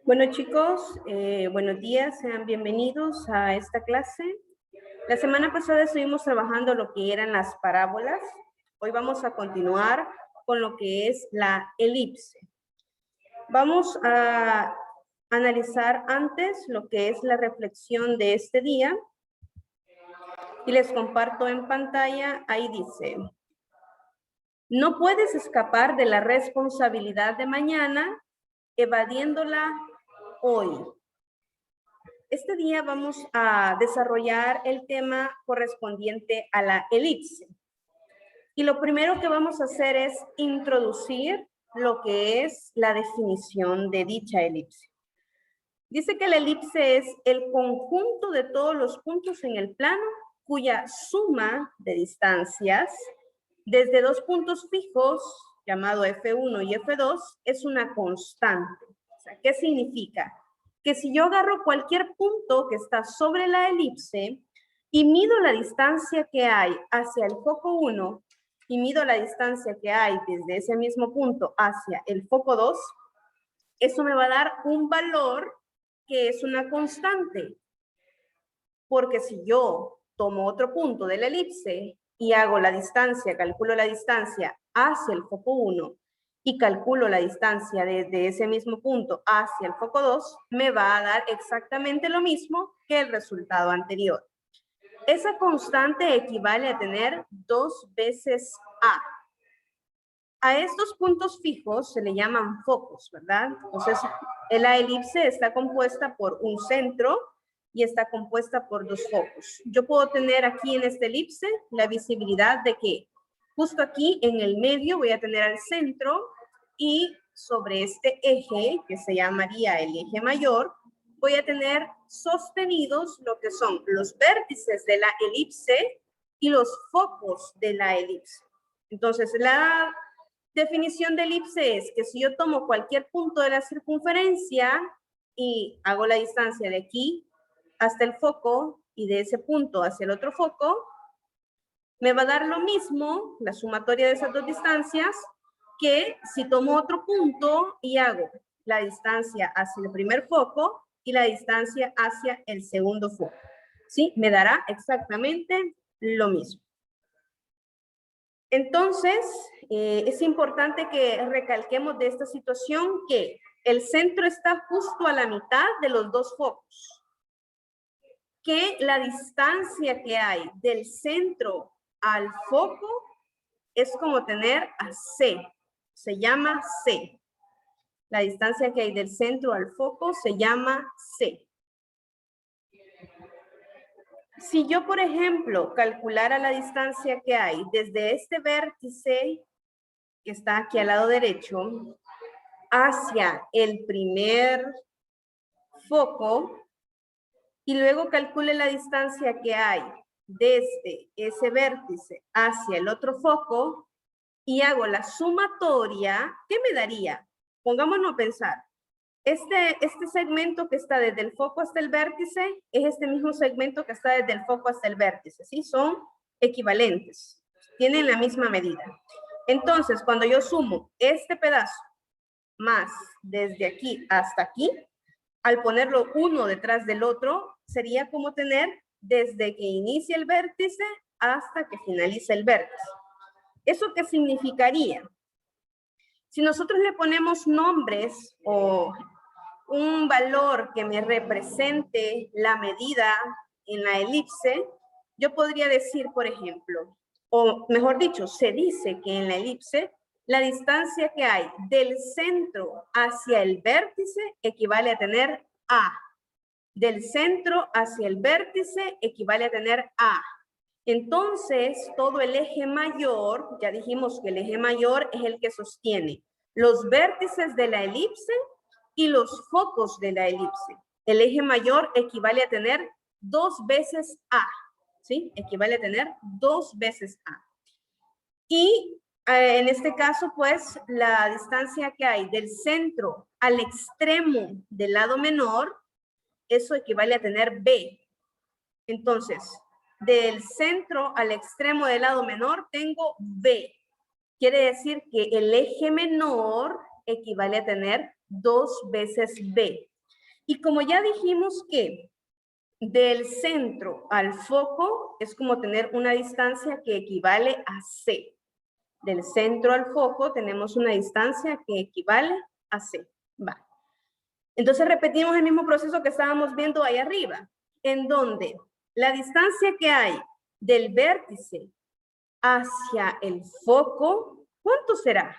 Bueno, chicos, buenos días, sean bienvenidos a esta clase. La semana pasada estuvimos trabajando lo que eran las parábolas. Hoy vamos a continuar con lo que es la elipse. Vamos a analizar antes lo que es la reflexión de este día. Y les comparto en pantalla, ahí dice: no puedes escapar de la responsabilidad de mañana evadiéndola hoy. Este día vamos a desarrollar el tema correspondiente a la elipse. Y lo primero que vamos a hacer es introducir lo que es la definición de dicha elipse. Dice que la elipse es el conjunto de todos los puntos en el plano cuya suma de distancias desde dos puntos fijos, llamado F1 y F2, es una constante. O sea, ¿qué significa? Que si yo agarro cualquier punto que está sobre la elipse y mido la distancia que hay hacia el foco 1 y mido la distancia que hay desde ese mismo punto hacia el foco 2, eso me va a dar un valor que es una constante. Porque si yo tomo otro punto de la elipse y hago la distancia, calculo la distancia hacia el foco 1 y calculo la distancia desde ese mismo punto hacia el foco 2, me va a dar exactamente lo mismo que el resultado anterior. Esa constante equivale a tener 2 veces A. A estos puntos fijos se le llaman focos, ¿verdad? Entonces, la elipse está compuesta por un centro y está compuesta por dos focos. Yo puedo tener aquí en esta elipse la visibilidad de que justo aquí en el medio voy a tener al centro y sobre este eje, que se llamaría el eje mayor, voy a tener sostenidos lo que son los vértices de la elipse y los focos de la elipse. Entonces, la definición de elipse es que si yo tomo cualquier punto de la circunferencia y hago la distancia de aquí hasta el foco y de ese punto hacia el otro foco, me va a dar lo mismo, la sumatoria de esas dos distancias, que si tomo otro punto y hago la distancia hacia el primer foco y la distancia hacia el segundo foco. ¿Sí? Me dará exactamente lo mismo. Entonces, es importante que recalquemos de esta situación que el centro está justo a la mitad de los dos focos. Que la distancia que hay del centro al foco es como tener a C. Se llama C. La distancia que hay del centro al foco se llama C. Si yo, por ejemplo, calculara la distancia que hay desde este vértice que está aquí al lado derecho hacia el primer foco y luego calcule la distancia que hay desde ese vértice hacia el otro foco y hago la sumatoria, ¿qué me daría? Pongámonos a pensar. Este segmento que está desde el foco hasta el vértice es este mismo segmento que está desde el foco hasta el vértice, ¿sí? Son equivalentes, tienen la misma medida. Entonces, cuando yo sumo este pedazo más desde aquí hasta aquí, al ponerlo uno detrás del otro, sería como tener desde que inicia el vértice hasta que finaliza el vértice. ¿Eso qué significaría? Si nosotros le ponemos nombres o un valor que me represente la medida en la elipse, yo podría decir, por ejemplo, o mejor dicho, se dice que en la elipse la distancia que hay del centro hacia el vértice equivale a tener A. Del centro hacia el vértice equivale a tener A. Entonces, todo el eje mayor, ya dijimos que el eje mayor es el que sostiene los vértices de la elipse y los focos de la elipse. El eje mayor equivale a tener 2 veces A, ¿sí? Equivale a tener 2 veces A. Y en este caso, pues, la distancia que hay del centro al extremo del lado menor, eso equivale a tener B. Entonces, del centro al extremo del lado menor tengo B. Quiere decir que el eje menor equivale a tener 2 veces B. Y como ya dijimos que del centro al foco es como tener una distancia que equivale a C. Del centro al foco tenemos una distancia que equivale a C. Va. Entonces repetimos el mismo proceso que estábamos viendo ahí arriba, en donde la distancia que hay del vértice hacia el foco, ¿cuánto será?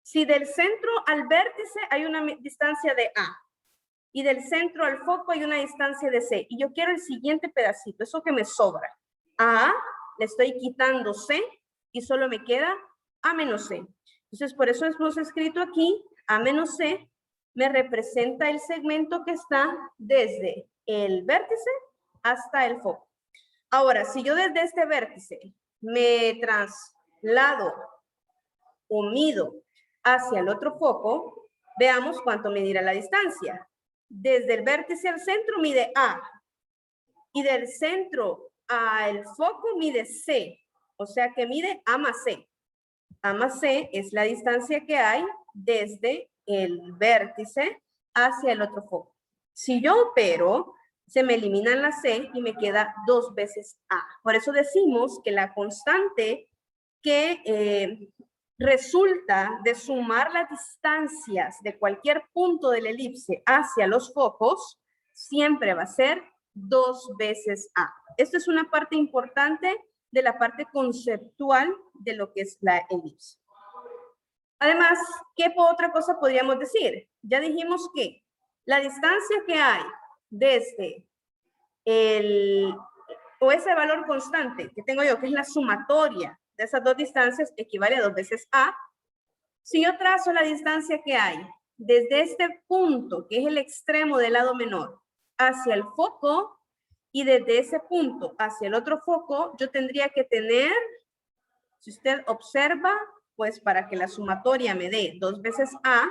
Si del centro al vértice hay una distancia de A y del centro al foco hay una distancia de C, y yo quiero el siguiente pedacito, eso que me sobra. A le estoy quitando C y solo me queda A menos C. Entonces, por eso hemos escrito aquí A menos C me representa el segmento que está desde el vértice hasta el foco. Ahora, si yo desde este vértice me traslado o mido hacia el otro foco, veamos cuánto medirá la distancia. Desde el vértice al centro mide A y del centro al foco mide C, o sea que mide A más C. A más C es la distancia que hay desde el vértice hacia el otro foco. Si yo opero, se me eliminan las C y me queda 2 veces A. Por eso decimos que la constante que resulta de sumar las distancias de cualquier punto de la elipse hacia los focos siempre va a ser 2 veces A. Esto es una parte importante de la parte conceptual de lo que es la elipse. Además, ¿qué otra cosa podríamos decir? Ya dijimos que la distancia que hay desde o ese valor constante que tengo yo, que es la sumatoria de esas dos distancias, equivale a 2 veces A. Si yo trazo la distancia que hay desde este punto, que es el extremo del lado menor, hacia el foco, y desde ese punto hacia el otro foco, yo tendría que tener, si usted observa, pues para que la sumatoria me dé 2 veces A,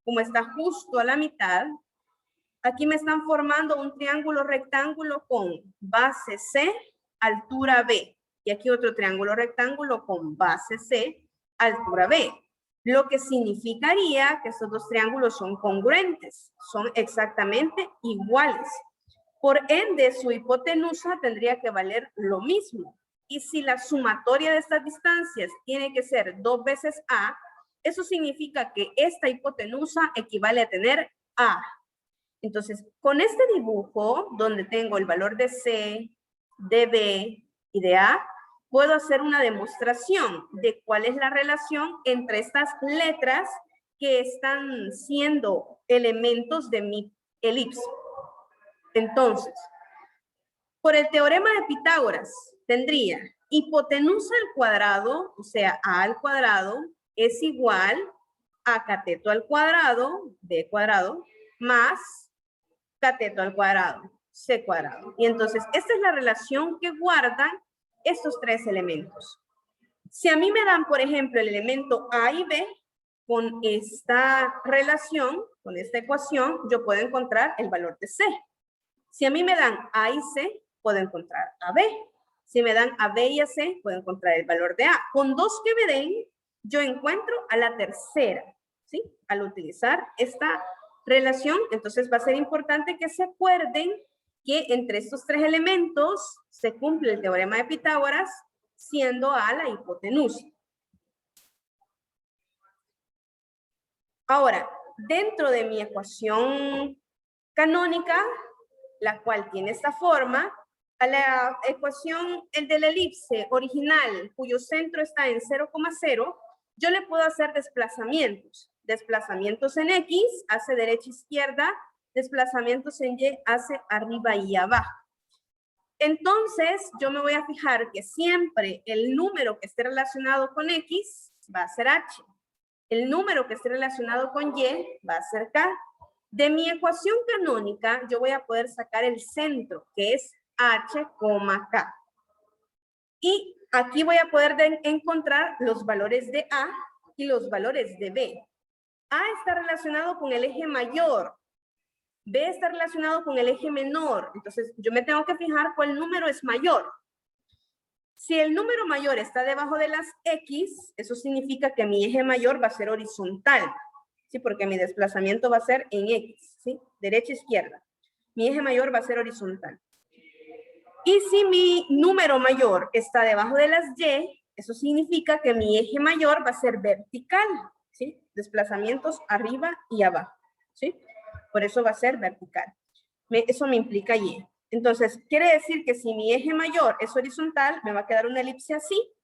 como está justo a la mitad, aquí me están formando un triángulo rectángulo con base C, altura B. Y aquí otro triángulo rectángulo con base C, altura B. Lo que significaría que estos dos triángulos son congruentes, son exactamente iguales. Por ende, su hipotenusa tendría que valer lo mismo. Y si la sumatoria de estas distancias tiene que ser 2 veces A, eso significa que esta hipotenusa equivale a tener A. Entonces, con este dibujo, donde tengo el valor de C, de B y de A, puedo hacer una demostración de cuál es la relación entre estas letras que están siendo elementos de mi elipse. Entonces, por el teorema de Pitágoras, tendría hipotenusa al cuadrado, o sea, A al cuadrado, es igual a cateto al cuadrado, B cuadrado, más cateto al cuadrado, C cuadrado. Y entonces, esta es la relación que guardan estos tres elementos. Si a mí me dan, por ejemplo, el elemento A y B, con esta relación, con esta ecuación, yo puedo encontrar el valor de C. Si a mí me dan A y C, puedo encontrar a B. Si me dan a B y a C, puedo encontrar el valor de A. Con dos que me den, yo encuentro a la tercera, ¿sí? Al utilizar esta relación, entonces va a ser importante que se acuerden que entre estos tres elementos se cumple el teorema de Pitágoras, siendo A la hipotenusa. Ahora, dentro de mi ecuación canónica, la cual tiene esta forma, a la ecuación, el de la elipse original, cuyo centro está en 0,0, yo le puedo hacer desplazamientos. Desplazamientos en X, hace derecha, izquierda, desplazamientos en Y, hace arriba y abajo. Entonces, yo me voy a fijar que siempre el número que esté relacionado con X va a ser H. El número que esté relacionado con Y va a ser K. De mi ecuación canónica, yo voy a poder sacar el centro, que es H, K. Y aquí voy a poder encontrar los valores de A y los valores de B. A está relacionado con el eje mayor. B está relacionado con el eje menor. Entonces, yo me tengo que fijar cuál número es mayor. Si el número mayor está debajo de las X, eso significa que mi eje mayor va a ser horizontal. ¿Sí? Porque mi desplazamiento va a ser en X, ¿sí? Derecha, izquierda. Mi eje mayor va a ser horizontal. Y si mi número mayor está debajo de las Y, eso significa que mi eje mayor va a ser vertical, ¿sí? Desplazamientos arriba y abajo, ¿sí? Por eso va a ser vertical. Eso me implica Y. Entonces, quiere decir que si mi eje mayor es horizontal, me va a quedar una elipse así.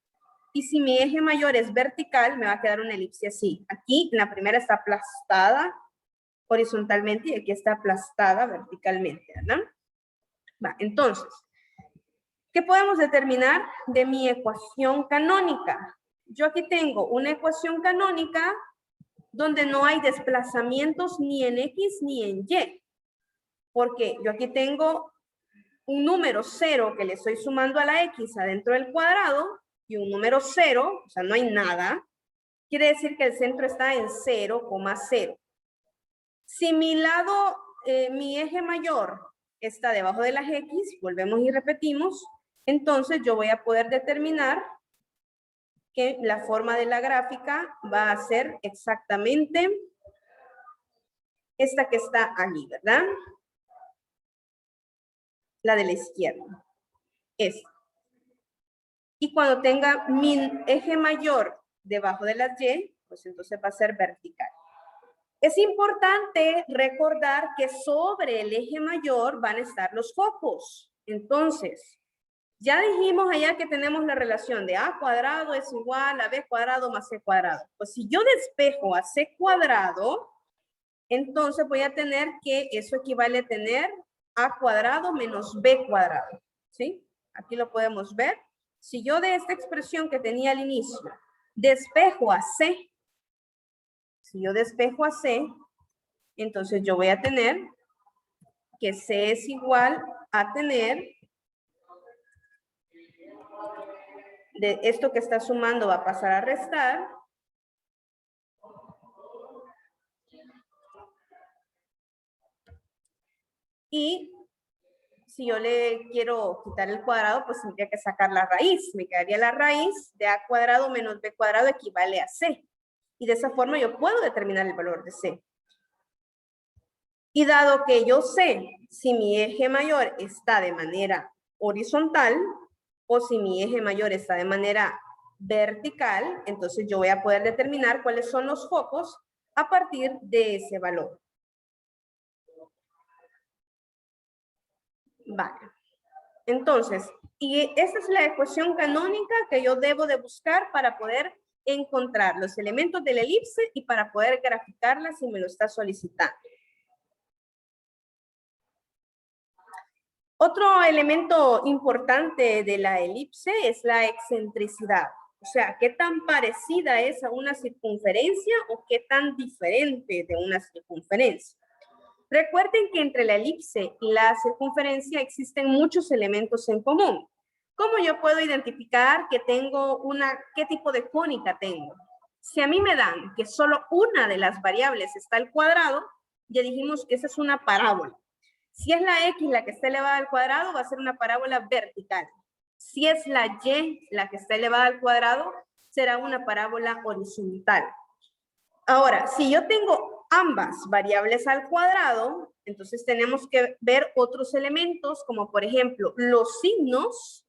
Y si mi eje mayor es vertical, me va a quedar una elipse así. Aquí, la primera está aplastada horizontalmente y aquí está aplastada verticalmente, ¿verdad? Va, entonces, ¿qué podemos determinar de mi ecuación canónica? Yo aquí tengo una ecuación canónica donde no hay desplazamientos ni en X ni en Y. Porque yo aquí tengo un número 0 que le estoy sumando a la X adentro del cuadrado y un número 0, o sea, no hay nada. Quiere decir que el centro está en 0,0. Si mi lado, mi eje mayor está debajo de las X, volvemos y repetimos, entonces yo voy a poder determinar que la forma de la gráfica va a ser exactamente esta que está allí, ¿verdad? La de la izquierda. Esta. Y cuando tenga mi eje mayor debajo de las Y, pues entonces va a ser vertical. Es importante recordar que sobre el eje mayor van a estar los focos. Entonces, ya dijimos allá que tenemos la relación de A cuadrado es igual a B cuadrado más C cuadrado. Pues si yo despejo a C cuadrado, entonces voy a tener que eso equivale a tener a cuadrado menos b cuadrado, ¿sí? Aquí lo podemos ver. Si yo de esta expresión que tenía al inicio despejo a c, si yo despejo a c, entonces yo voy a tener que c es igual a tener, de esto que está sumando va a pasar a restar, y si yo le quiero quitar el cuadrado, pues tendría que sacar la raíz. Me quedaría la raíz de a cuadrado menos b cuadrado equivale a c. Y de esa forma yo puedo determinar el valor de c. Y dado que yo sé si mi eje mayor está de manera horizontal o si mi eje mayor está de manera vertical, entonces yo voy a poder determinar cuáles son los focos a partir de ese valor. Vale. Entonces, y esta es la ecuación canónica que yo debo de buscar para poder encontrar los elementos de la elipse y para poder graficarla si me lo está solicitando. Otro elemento importante de la elipse es la excentricidad. O sea, qué tan parecida es a una circunferencia o qué tan diferente de una circunferencia. Recuerden que entre la elipse y la circunferencia existen muchos elementos en común. ¿Cómo yo puedo identificar que tengo qué tipo de cónica tengo? Si a mí me dan que solo una de las variables está al cuadrado, ya dijimos que esa es una parábola. Si es la x la que está elevada al cuadrado, va a ser una parábola vertical. Si es la y la que está elevada al cuadrado, será una parábola horizontal. Ahora, si yo tengo ambas variables al cuadrado, entonces tenemos que ver otros elementos, como por ejemplo los signos.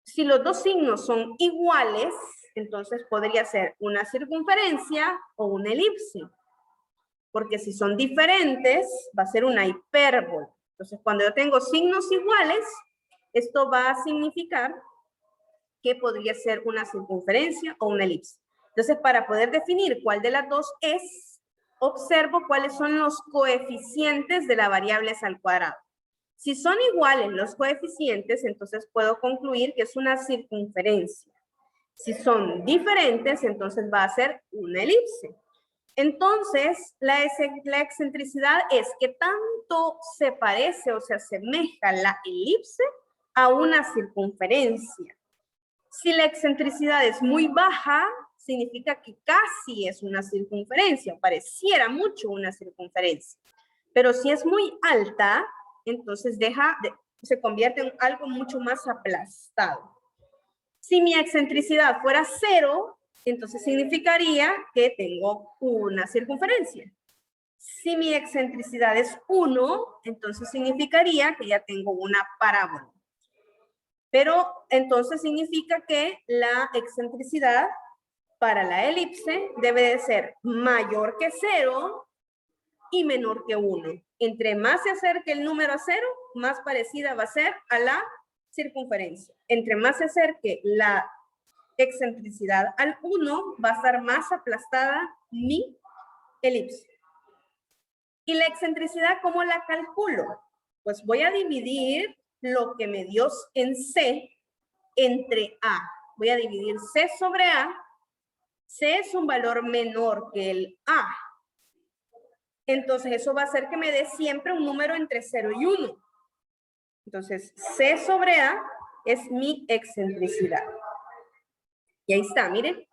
Si los dos signos son iguales, entonces podría ser una circunferencia o una elipse. Porque si son diferentes, va a ser una hipérbola. Entonces, cuando yo tengo signos iguales, esto va a significar que podría ser una circunferencia o una elipse. Entonces, para poder definir cuál de las dos es, observo cuáles son los coeficientes de la variable al cuadrado. Si son iguales los coeficientes, entonces puedo concluir que es una circunferencia. Si son diferentes, entonces va a ser una elipse. Entonces, la excentricidad es que tanto se parece o se asemeja la elipse a una circunferencia. Si la excentricidad es muy baja, significa que casi es una circunferencia, pareciera mucho una circunferencia. Pero si es muy alta, entonces se convierte en algo mucho más aplastado. Si mi excentricidad fuera 0, entonces significaría que tengo una circunferencia. Si mi excentricidad es 1, entonces significaría que ya tengo una parábola. Pero entonces significa que la excentricidad para la elipse debe de ser mayor que 0 y menor que 1. Entre más se acerque el número a 0, más parecida va a ser a la circunferencia. Entre más se acerque la excentricidad al 1, va a estar más aplastada mi elipse. ¿Y la excentricidad cómo la calculo? Pues voy a dividir lo que me dio en C entre A. Voy a dividir C sobre A. C es un valor menor que el A. Entonces eso va a hacer que me dé siempre un número entre 0 y 1. Entonces C sobre A es mi excentricidad. Y ahí está, miren.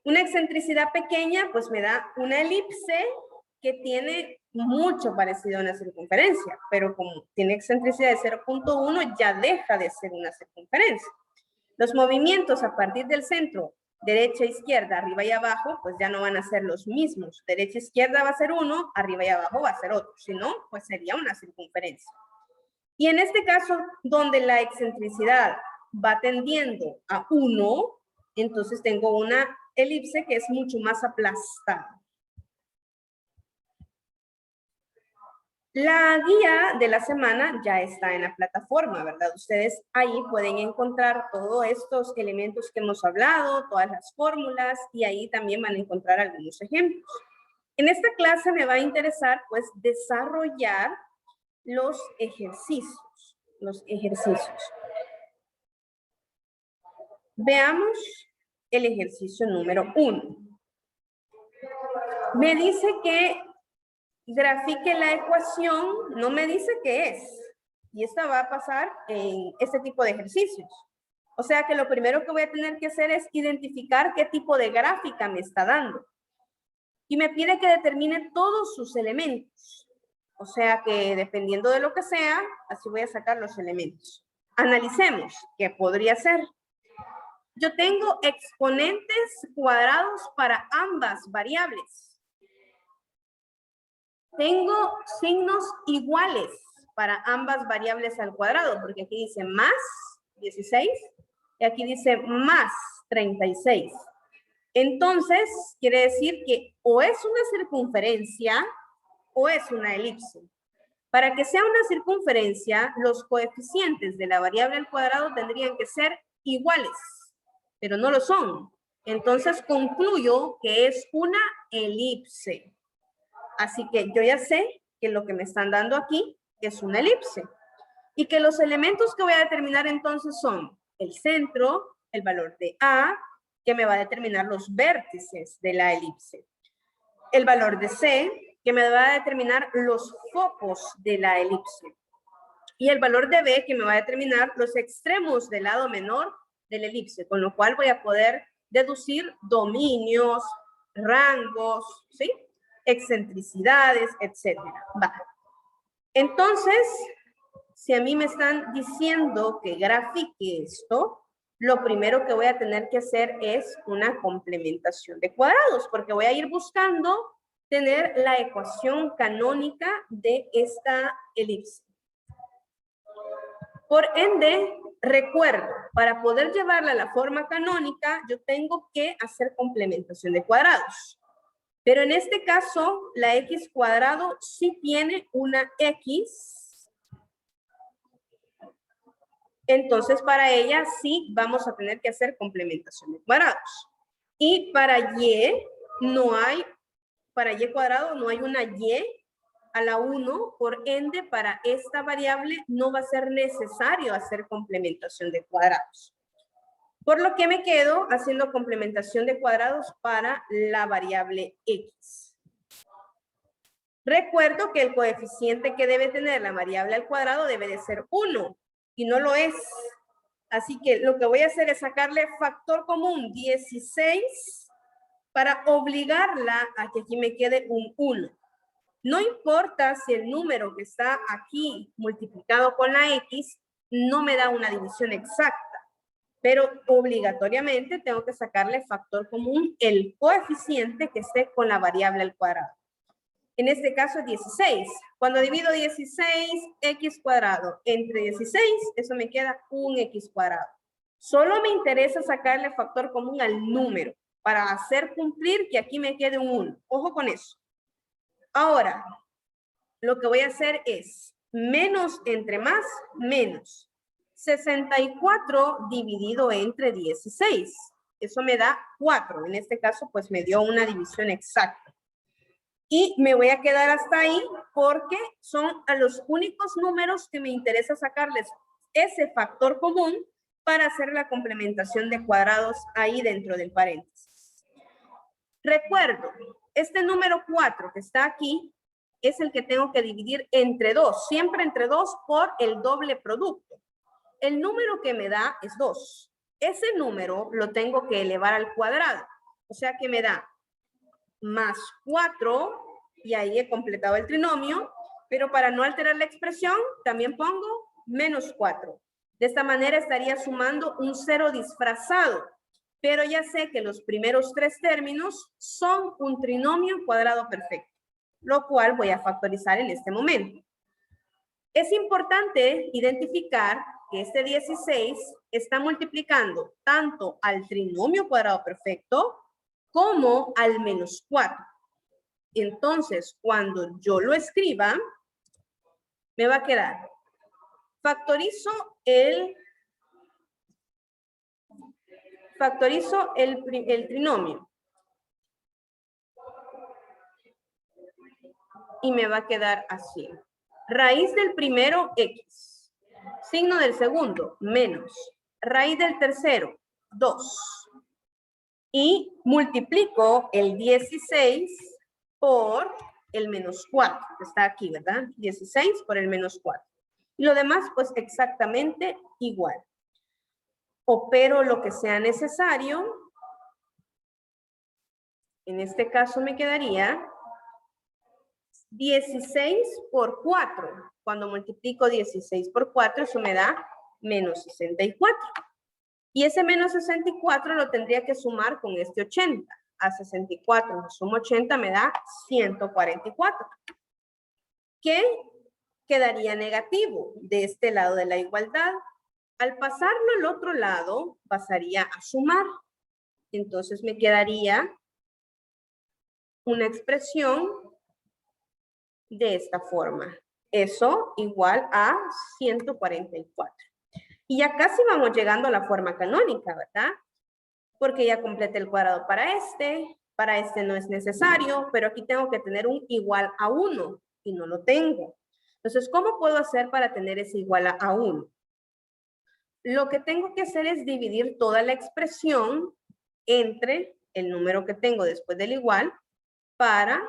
Una excentricidad pequeña, pues me da una elipse que tiene mucho parecido a una circunferencia, pero como tiene excentricidad de 0.1, ya deja de ser una circunferencia. Los movimientos a partir del centro, derecha, izquierda, arriba y abajo, pues ya no van a ser los mismos. Derecha, izquierda va a ser uno, arriba y abajo va a ser otro. Si no, pues sería una circunferencia. Y en este caso, donde la excentricidad va tendiendo a 1, entonces tengo una elipse que es mucho más aplastada. La guía de la semana ya está en la plataforma, ¿verdad? Ustedes ahí pueden encontrar todos estos elementos que hemos hablado, todas las fórmulas, y ahí también van a encontrar algunos ejemplos. En esta clase me va a interesar, pues, desarrollar los ejercicios. Veamos el ejercicio número 1. Me dice que grafique la ecuación, no me dice qué es. Y esta va a pasar en este tipo de ejercicios. O sea que lo primero que voy a tener que hacer es identificar qué tipo de gráfica me está dando. Y me pide que determine todos sus elementos. O sea que dependiendo de lo que sea, así voy a sacar los elementos. Analicemos qué podría ser. Yo tengo exponentes cuadrados para ambas variables. Tengo signos iguales para ambas variables al cuadrado, porque aquí dice más 16 y aquí dice más 36. Entonces, quiere decir que o es una circunferencia o es una elipse. Para que sea una circunferencia, los coeficientes de la variable al cuadrado tendrían que ser iguales, pero no lo son. Entonces, concluyo que es una elipse. Así que yo ya sé que lo que me están dando aquí es una elipse. Y que los elementos que voy a determinar entonces son el centro, el valor de A, que me va a determinar los vértices de la elipse. El valor de C, que me va a determinar los focos de la elipse. Y el valor de B, que me va a determinar los extremos del lado menor de la elipse, con lo cual voy a poder deducir dominios, rangos, ¿sí? Excentricidades, etcétera. Va. Entonces, si a mí me están diciendo que grafique esto, lo primero que voy a tener que hacer es una complementación de cuadrados, porque voy a ir buscando tener la ecuación canónica de esta elipse. Por ende, recuerdo, para poder llevarla a la forma canónica, yo tengo que hacer complementación de cuadrados. Pero en este caso, la x cuadrado sí tiene una x. Entonces, para ella sí vamos a tener que hacer complementación de cuadrados. Y para y no hay, para y cuadrado no hay una y a la 1, por ende, para esta variable no va a ser necesario hacer complementación de cuadrados. Por lo que me quedo haciendo complementación de cuadrados para la variable x. Recuerdo que el coeficiente que debe tener la variable al cuadrado debe de ser 1 y no lo es. Así que lo que voy a hacer es sacarle factor común 16 para obligarla a que aquí me quede un 1. No importa si el número que está aquí multiplicado con la x no me da una división exacta, pero obligatoriamente tengo que sacarle factor común el coeficiente que esté con la variable al cuadrado. En este caso es 16. Cuando divido 16x cuadrado entre 16, eso me queda un x cuadrado. Solo me interesa sacarle factor común al número para hacer cumplir que aquí me quede un 1. Ojo con eso. Ahora, lo que voy a hacer es menos entre más, menos. 64 dividido entre 16. Eso me da 4. En este caso, pues me dio una división exacta. Y me voy a quedar hasta ahí porque son a los únicos números que me interesa sacarles ese factor común para hacer la complementación de cuadrados ahí dentro del paréntesis. Recuerdo, este número 4 que está aquí es el que tengo que dividir entre 2, siempre entre 2 por el doble producto. El número que me da es 2. Ese número lo tengo que elevar al cuadrado, o sea que me da más 4, y ahí he completado el trinomio, pero para no alterar la expresión, también pongo menos 4. De esta manera estaría sumando un 0 disfrazado, pero ya sé que los primeros 3 términos son un trinomio cuadrado perfecto, lo cual voy a factorizar en este momento. Es importante identificar que este 16 está multiplicando tanto al trinomio cuadrado perfecto como al menos 4. Entonces, cuando yo lo escriba, me va a quedar, factorizo el trinomio. Y me va a quedar así. Raíz del primero, X. Signo del segundo, menos. Raíz del tercero, 2. Y multiplico el 16 por el menos 4, que está aquí, ¿verdad? 16 por el menos 4. Y lo demás, pues exactamente igual. Opero lo que sea necesario. En este caso me quedaría 16 por 4. Cuando multiplico 16 por 4, eso me da menos 64. Y ese menos 64 lo tendría que sumar con este 80. A 64 sumo 80 me da 144. ¿Qué quedaría negativo de este lado de la igualdad? Al pasarlo al otro lado, pasaría a sumar. Entonces me quedaría una expresión de esta forma. Eso igual a 144. Y ya casi vamos llegando a la forma canónica, ¿verdad? Porque ya completé el cuadrado para este no es necesario, pero aquí tengo que tener un igual a 1 y no lo tengo. Entonces, ¿cómo puedo hacer para tener ese igual a 1? Lo que tengo que hacer es dividir toda la expresión entre el número que tengo después del igual para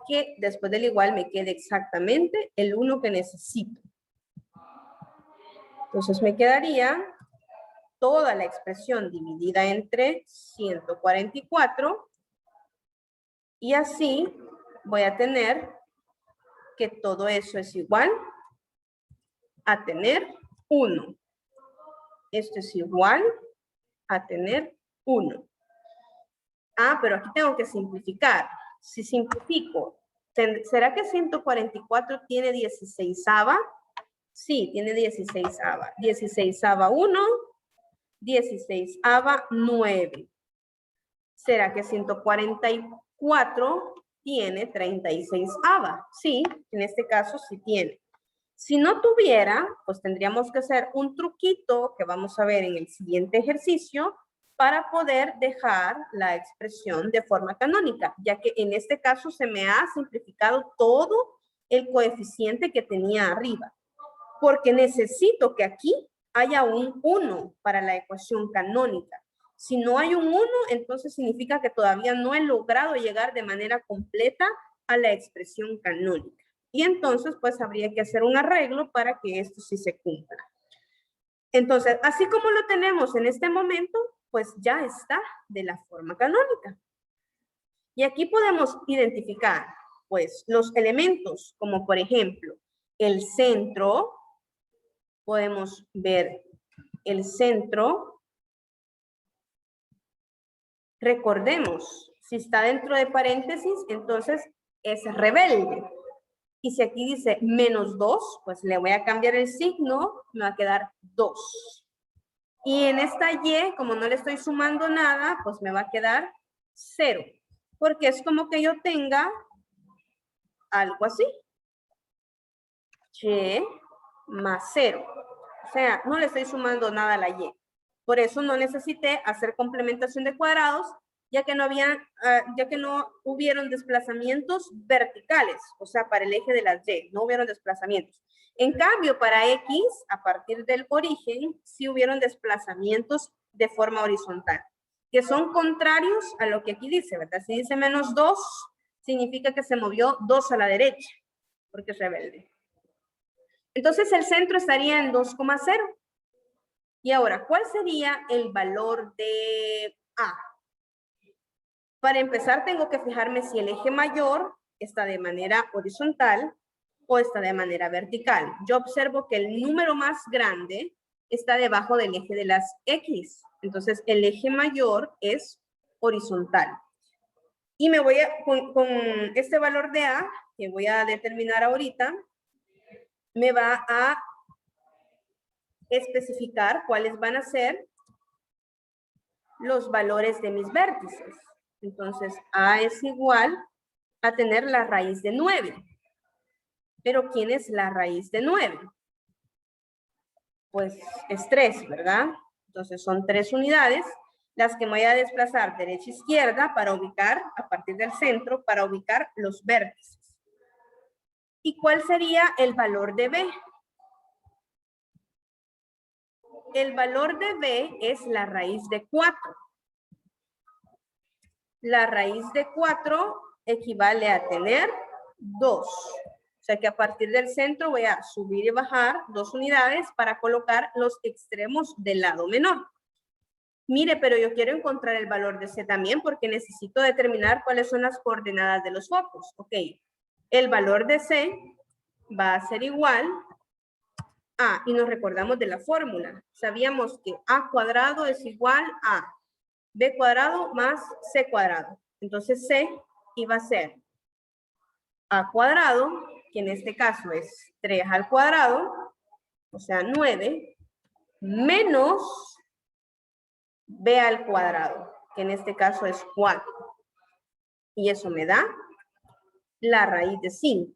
que después del igual me quede exactamente el 1 que necesito. Entonces me quedaría toda la expresión dividida entre 144 y así voy a tener que todo eso es igual a tener 1. Esto es igual a tener 1. Ah, pero aquí tengo que simplificar. Si simplifico, ¿será que 144 tiene 16ava? Sí, tiene 16ava. 16ava 1, 16ava 9. ¿Será que 144 tiene 36ava? Sí, en este caso sí tiene. Si no tuviera, pues tendríamos que hacer un truquito que vamos a ver en el siguiente ejercicio para poder dejar la expresión de forma canónica, ya que en este caso se me ha simplificado todo el coeficiente que tenía arriba, porque necesito que aquí haya un 1 para la ecuación canónica. Si no hay un 1, entonces significa que todavía no he logrado llegar de manera completa a la expresión canónica. Y entonces, pues, habría que hacer un arreglo para que esto sí se cumpla. Entonces, así como lo tenemos en este momento, pues ya está de la forma canónica. Y aquí podemos identificar, pues, los elementos, como por ejemplo, el centro. Podemos ver el centro. Recordemos, si está dentro de paréntesis, entonces es rebelde. Y si aquí dice menos 2, pues le voy a cambiar el signo, me va a quedar 2. Y en esta Y, como no le estoy sumando nada, pues me va a quedar 0. Porque es como que yo tenga algo así. Y más 0. O sea, no le estoy sumando nada a la Y. Por eso no necesité hacer complementación de cuadrados, ya que no hubieron desplazamientos verticales, o sea, para el eje de las Y, no hubieron desplazamientos. En cambio, para X, a partir del origen, sí hubieron desplazamientos de forma horizontal, que son contrarios a lo que aquí dice, ¿verdad? Si dice menos 2, significa que se movió 2 a la derecha, porque es rebelde. Entonces el centro estaría en 2,0. Y ahora, ¿cuál sería el valor de A? Para empezar, tengo que fijarme si el eje mayor está de manera horizontal o está de manera vertical. Yo observo que el número más grande está debajo del eje de las X. Entonces, el eje mayor es horizontal. Y me voy con este valor de A, que voy a determinar ahorita, me va a especificar cuáles van a ser los valores de mis vértices. Entonces, A es igual a tener la raíz de 9. Pero ¿quién es la raíz de 9? Pues es 3, ¿verdad? Entonces son 3 unidades las que me voy a desplazar derecha e izquierda para ubicar, a partir del centro, para ubicar los vértices. ¿Y cuál sería el valor de B? El valor de B es la raíz de 4. La raíz de 4 equivale a tener 2. O sea que a partir del centro voy a subir y bajar 2 unidades para colocar los extremos del lado menor. Mire, pero yo quiero encontrar el valor de C también porque necesito determinar cuáles son las coordenadas de los focos. Ok, el valor de C va a ser igual a, y nos recordamos de la fórmula. Sabíamos que A cuadrado es igual a B cuadrado más C cuadrado. Entonces C iba a ser A cuadrado, que en este caso es 3 al cuadrado, o sea 9, menos B al cuadrado, que en este caso es 4. Y eso me da la raíz de 5.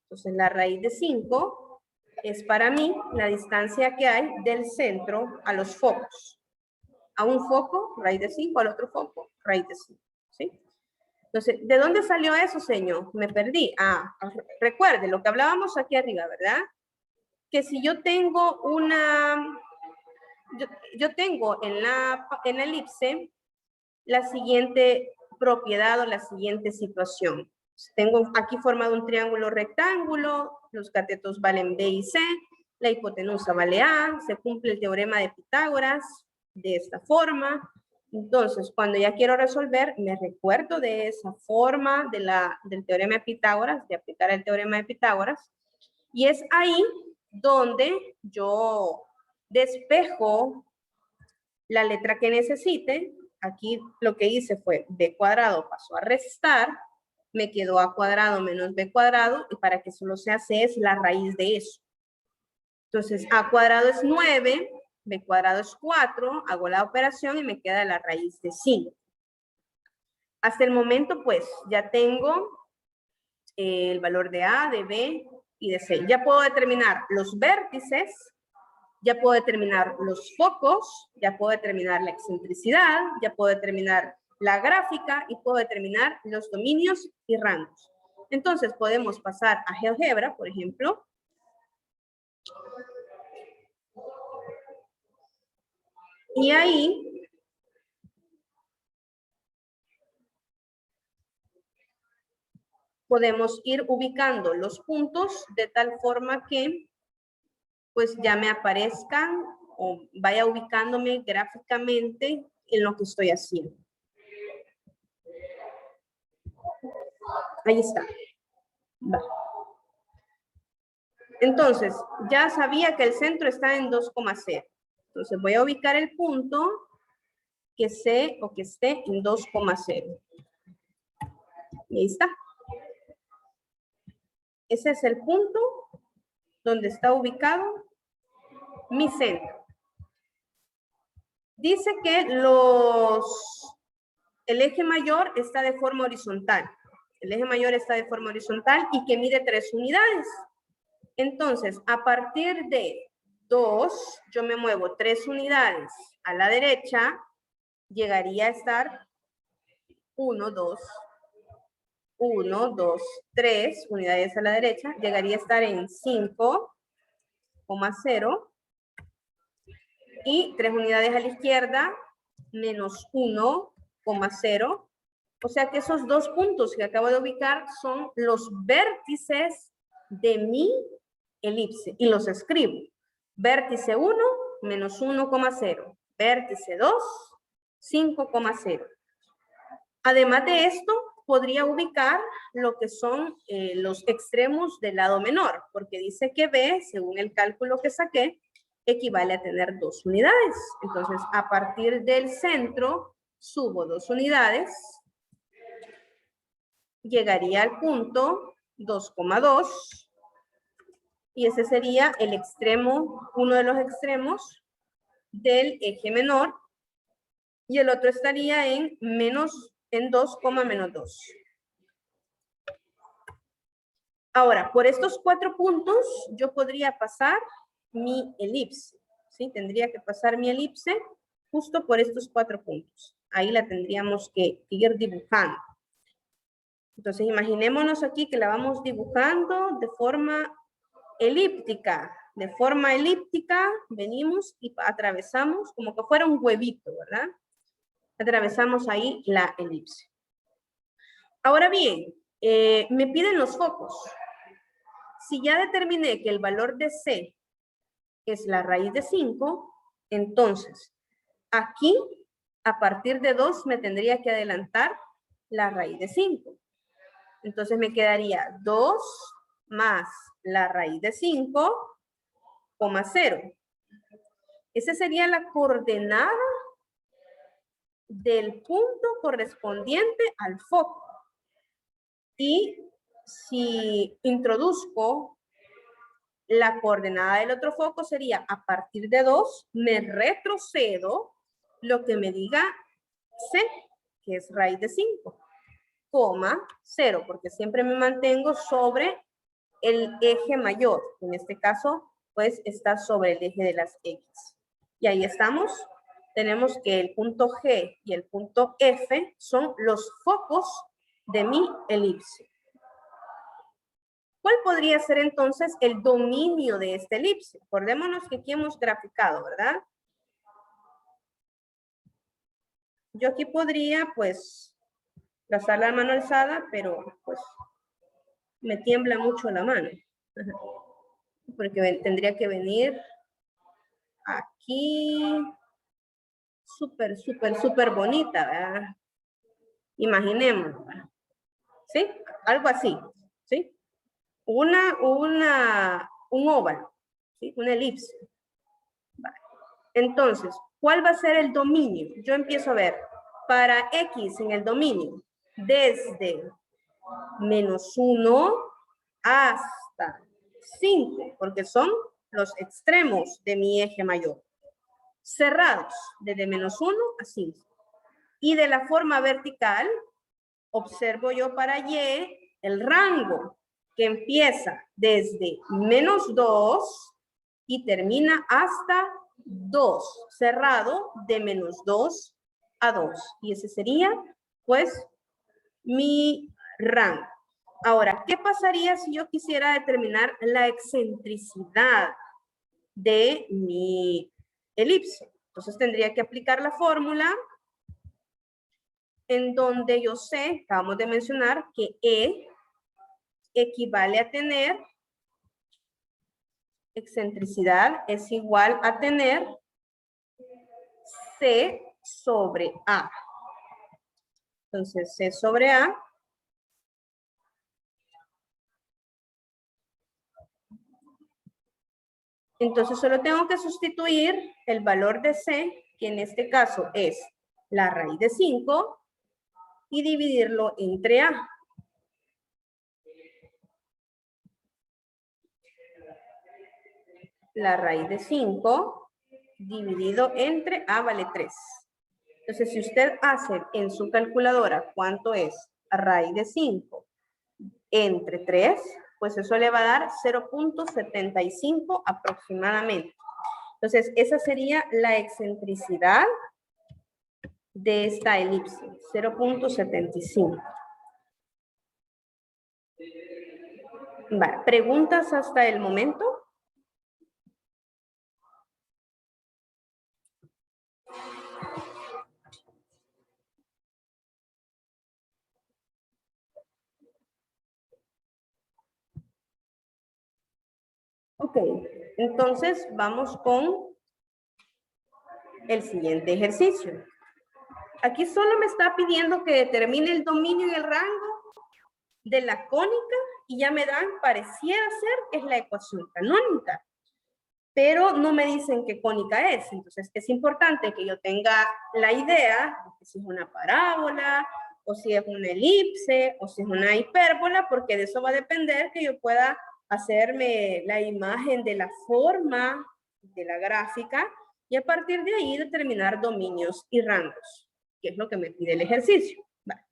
Entonces la raíz de 5 es para mí la distancia que hay del centro a los focos. A un foco, raíz de 5, al otro foco, raíz de 5. ¿Sí? Entonces, ¿de dónde salió eso, señor? Me perdí. Recuerde lo que hablábamos aquí arriba, ¿verdad? Que si yo tengo yo tengo en la elipse la siguiente propiedad o la siguiente situación. Tengo aquí formado un triángulo rectángulo, los catetos valen B y C, la hipotenusa vale A, se cumple el teorema de Pitágoras de esta forma. Entonces, cuando ya quiero resolver, me recuerdo de esa forma del teorema de Pitágoras, de aplicar el teorema de Pitágoras, y es ahí donde yo despejo la letra que necesite. Aquí lo que hice fue B cuadrado pasó a restar, me quedó A cuadrado menos B cuadrado, y para que solo sea C es la raíz de eso. Entonces, A cuadrado es 9, B cuadrado es 4, hago la operación y me queda la raíz de 5. Hasta el momento, pues, ya tengo el valor de A, de B y de C. Ya puedo determinar los vértices, ya puedo determinar los focos, ya puedo determinar la excentricidad, ya puedo determinar la gráfica y puedo determinar los dominios y rangos. Entonces podemos pasar a GeoGebra, por ejemplo. Y ahí podemos ir ubicando los puntos de tal forma que pues ya me aparezcan o vaya ubicándome gráficamente en lo que estoy haciendo. Ahí está. Vale. Entonces, ya sabía que el centro está en 2,0. Entonces voy a ubicar el punto que sé o que esté en 2,0. Y ahí está. Ese es el punto donde está ubicado mi centro. Dice que el eje mayor está de forma horizontal. El eje mayor está de forma horizontal y que mide 3 unidades. Entonces, a partir de 2, yo me muevo 3 unidades a la derecha, llegaría a estar 1, 2, 3 unidades a la derecha, llegaría a estar en 5,0 y 3 unidades a la izquierda, menos 1,0. O sea que esos 2 puntos que acabo de ubicar son los vértices de mi elipse y los escribo. Vértice 1, menos 1,0. Vértice 2, 5,0. Además de esto, podría ubicar lo que son los extremos del lado menor, porque dice que B, según el cálculo que saqué, equivale a tener 2 unidades. Entonces, a partir del centro, subo 2 unidades, llegaría al punto 2,2, y ese sería el extremo, uno de los extremos del eje menor, y el otro estaría en 2,-2. Ahora, por estos 4 puntos, yo podría pasar mi elipse, ¿sí? Tendría que pasar mi elipse justo por estos 4 puntos. Ahí la tendríamos que ir dibujando. Entonces, imaginémonos aquí que la vamos dibujando de forma elíptica. De forma elíptica, venimos y atravesamos como que fuera un huevito, ¿verdad? Atravesamos ahí la elipse. Ahora bien, me piden los focos. Si ya determiné que el valor de C es la raíz de 5, entonces aquí, a partir de 2, me tendría que adelantar la raíz de 5. Entonces me quedaría 2 más la raíz de 5, 0. Esa sería la coordenada del punto correspondiente al foco. Y si introduzco la coordenada del otro foco sería a partir de 2, me retrocedo lo que me diga C, que es raíz de 5, 0, porque siempre me mantengo sobre el eje mayor. En este caso, pues está sobre el eje de las X. Y ahí estamos. Tenemos que el punto G y el punto F son los focos de mi elipse. ¿Cuál podría ser entonces el dominio de esta elipse? Acordémonos que aquí hemos graficado, ¿verdad? Yo aquí podría, pues, trazar la mano alzada, pero, pues, me tiembla mucho la mano. Porque tendría que venir aquí, súper bonita, ¿verdad? Imaginémonos, ¿verdad? ¿Sí? Algo así, ¿sí? Un óvalo, ¿sí? Una elipse. Vale. Entonces, ¿cuál va a ser el dominio? Yo empiezo a ver, para X en el dominio, desde -1 hasta 5, porque son los extremos de mi eje mayor. Cerrados, desde -1 a 5. Y de la forma vertical, observo yo para Y el rango que empieza desde -2 y termina hasta 2, cerrado de -2 a 2. Y ese sería, pues, mi rango. Ahora, ¿qué pasaría si yo quisiera determinar la excentricidad de mi elipse? Entonces tendría que aplicar la fórmula en donde yo sé, acabamos de mencionar, que E equivale a tener, excentricidad es igual a tener C sobre A. Entonces, C sobre A entonces solo tengo que sustituir el valor de C, que en este caso es la raíz de 5, y dividirlo entre A. La raíz de 5 dividido entre A vale 3. Entonces, si usted hace en su calculadora cuánto es raíz de 5 entre 3, pues eso le va a dar 0.75 aproximadamente. Entonces, esa sería la excentricidad de esta elipse, 0.75. Vale, ¿preguntas hasta el momento? Ok, entonces vamos con el siguiente ejercicio. Aquí solo me está pidiendo que determine el dominio y el rango de la cónica y ya me dan, pareciera ser que es la ecuación canónica, pero no me dicen qué cónica es. Entonces es importante que yo tenga la idea de que si es una parábola, o si es una elipse, o si es una hipérbola, porque de eso va a depender que yo pueda hacerme la imagen de la forma de la gráfica y a partir de ahí determinar dominios y rangos, que es lo que me pide el ejercicio. Vale.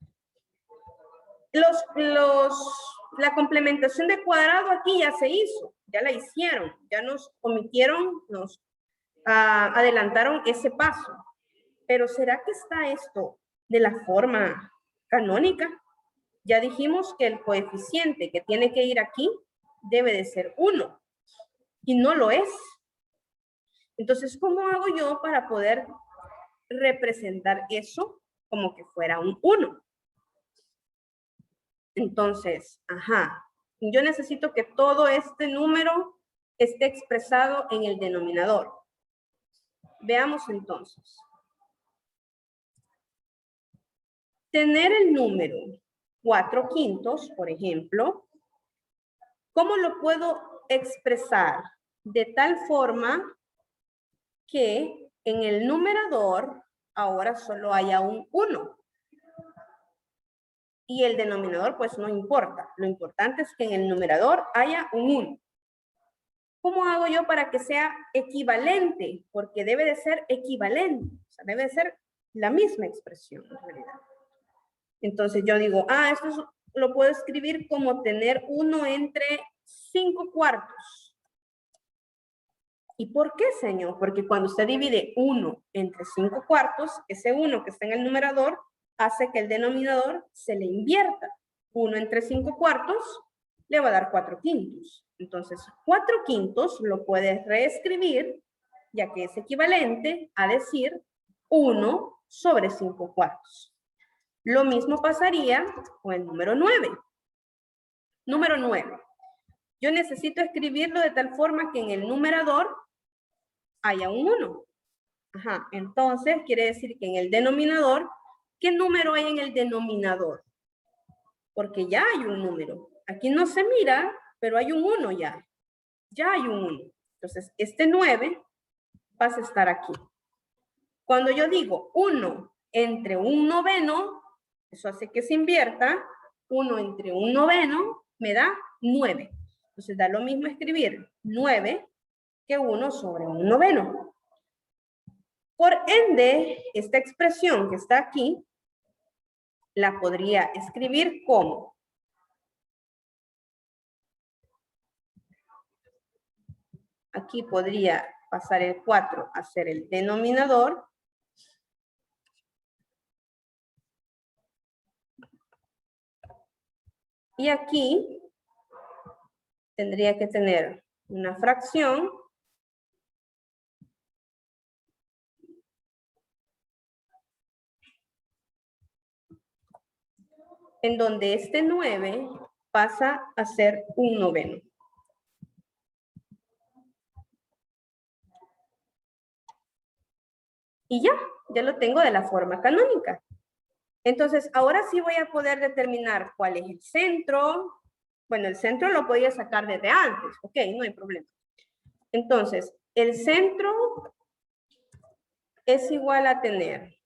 La complementación de cuadrado aquí ya se hizo, ya la hicieron, ya nos omitieron, nos adelantaron ese paso. Pero ¿será que está esto de la forma canónica? Ya dijimos que el coeficiente que tiene que ir aquí debe de ser 1 y no lo es. Entonces, ¿cómo hago yo para poder representar eso como que fuera un 1? Entonces, yo necesito que todo este número esté expresado en el denominador. Veamos entonces. Tener el número 4/5, por ejemplo, ¿cómo lo puedo expresar? De tal forma que en el numerador ahora solo haya un 1. Y el denominador pues no importa. Lo importante es que en el numerador haya un 1. ¿Cómo hago yo para que sea equivalente? Porque debe de ser equivalente. O sea, debe de ser la misma expresión en realidad. Entonces yo digo, esto lo puedo escribir como tener 1 entre 5/4. ¿Y por qué, señor? Porque cuando usted divide 1 entre 5/4, ese 1 que está en el numerador hace que el denominador se le invierta. 1 entre 5/4 le va a dar 4/5. Entonces, 4/5 lo puedes reescribir, ya que es equivalente a decir 1 sobre 5/4. Lo mismo pasaría con el número 9. Número 9. Yo necesito escribirlo de tal forma que en el numerador haya un 1. Entonces quiere decir que en el denominador, ¿qué número hay en el denominador? Porque ya hay un número. Aquí no se mira, pero hay un 1 ya. Ya hay un 1. Entonces, este 9 pasa a estar aquí. Cuando yo digo 1 entre 1/9, eso hace que se invierta. 1 entre 1/9 me da 9. Entonces, da lo mismo escribir 9 que 1 sobre 1/9. Por ende, esta expresión que está aquí, la podría escribir como aquí podría pasar el 4 a ser el denominador. Y aquí tendría que tener una fracción en donde este 9 pasa a ser 1/9. Y ya lo tengo de la forma canónica. Entonces, ahora sí voy a poder determinar cuál es el centro. Bueno, el centro lo podía sacar desde antes. Ok, no hay problema. Entonces, el centro es igual a tener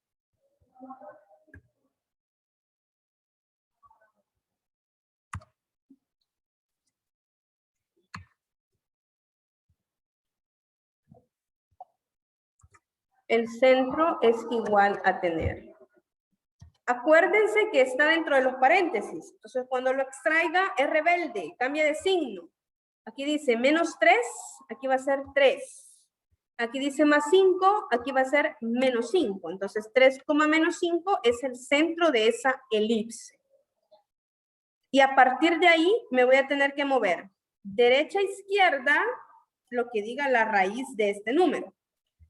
el centro es igual a tener. Acuérdense que está dentro de los paréntesis. Entonces, cuando lo extraiga, es rebelde, cambia de signo. Aquí dice menos 3, aquí va a ser 3. Aquí dice más 5, aquí va a ser menos 5. Entonces, 3, menos 5 es el centro de esa elipse. Y a partir de ahí, me voy a tener que mover derecha a izquierda, lo que diga la raíz de este número.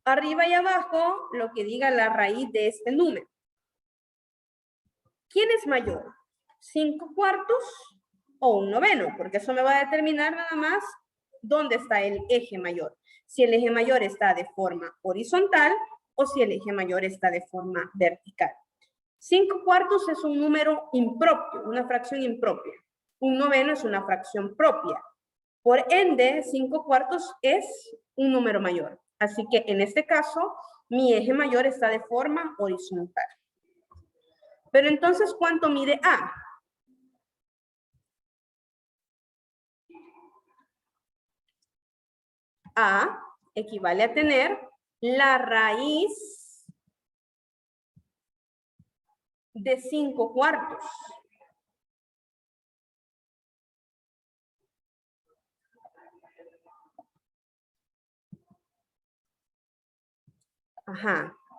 Arriba y abajo, lo que diga la raíz de este número. ¿Quién es mayor? ¿5/4 o 1/9? Porque eso me va a determinar nada más dónde está el eje mayor. Si el eje mayor está de forma horizontal o si el eje mayor está de forma vertical. 5/4 es un número impropio, una fracción impropia. 1/9 es una fracción propia. Por ende, 5/4 es un número mayor. Así que en este caso, mi eje mayor está de forma horizontal. Pero entonces, ¿cuánto mide A? A equivale a tener la raíz de 5/4.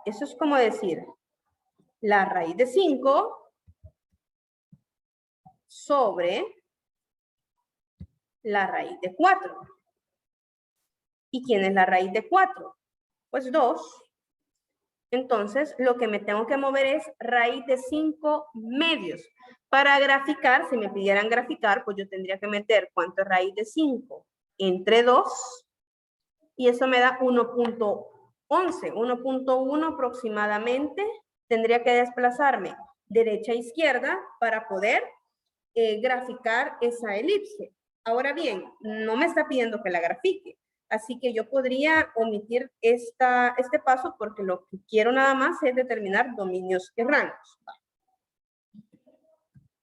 Eso es como decir, la raíz de 5 sobre la raíz de 4. ¿Y quién es la raíz de 4? Pues 2. Entonces, lo que me tengo que mover es raíz de 5 medios. Para graficar, si me pidieran graficar, pues yo tendría que meter cuánto es raíz de 5 entre 2. Y eso me da 1.11. 1.1 aproximadamente. Tendría que desplazarme derecha a izquierda para poder graficar esa elipse. Ahora bien, no me está pidiendo que la grafique. Así que yo podría omitir este paso porque lo que quiero nada más es determinar dominios y rangos.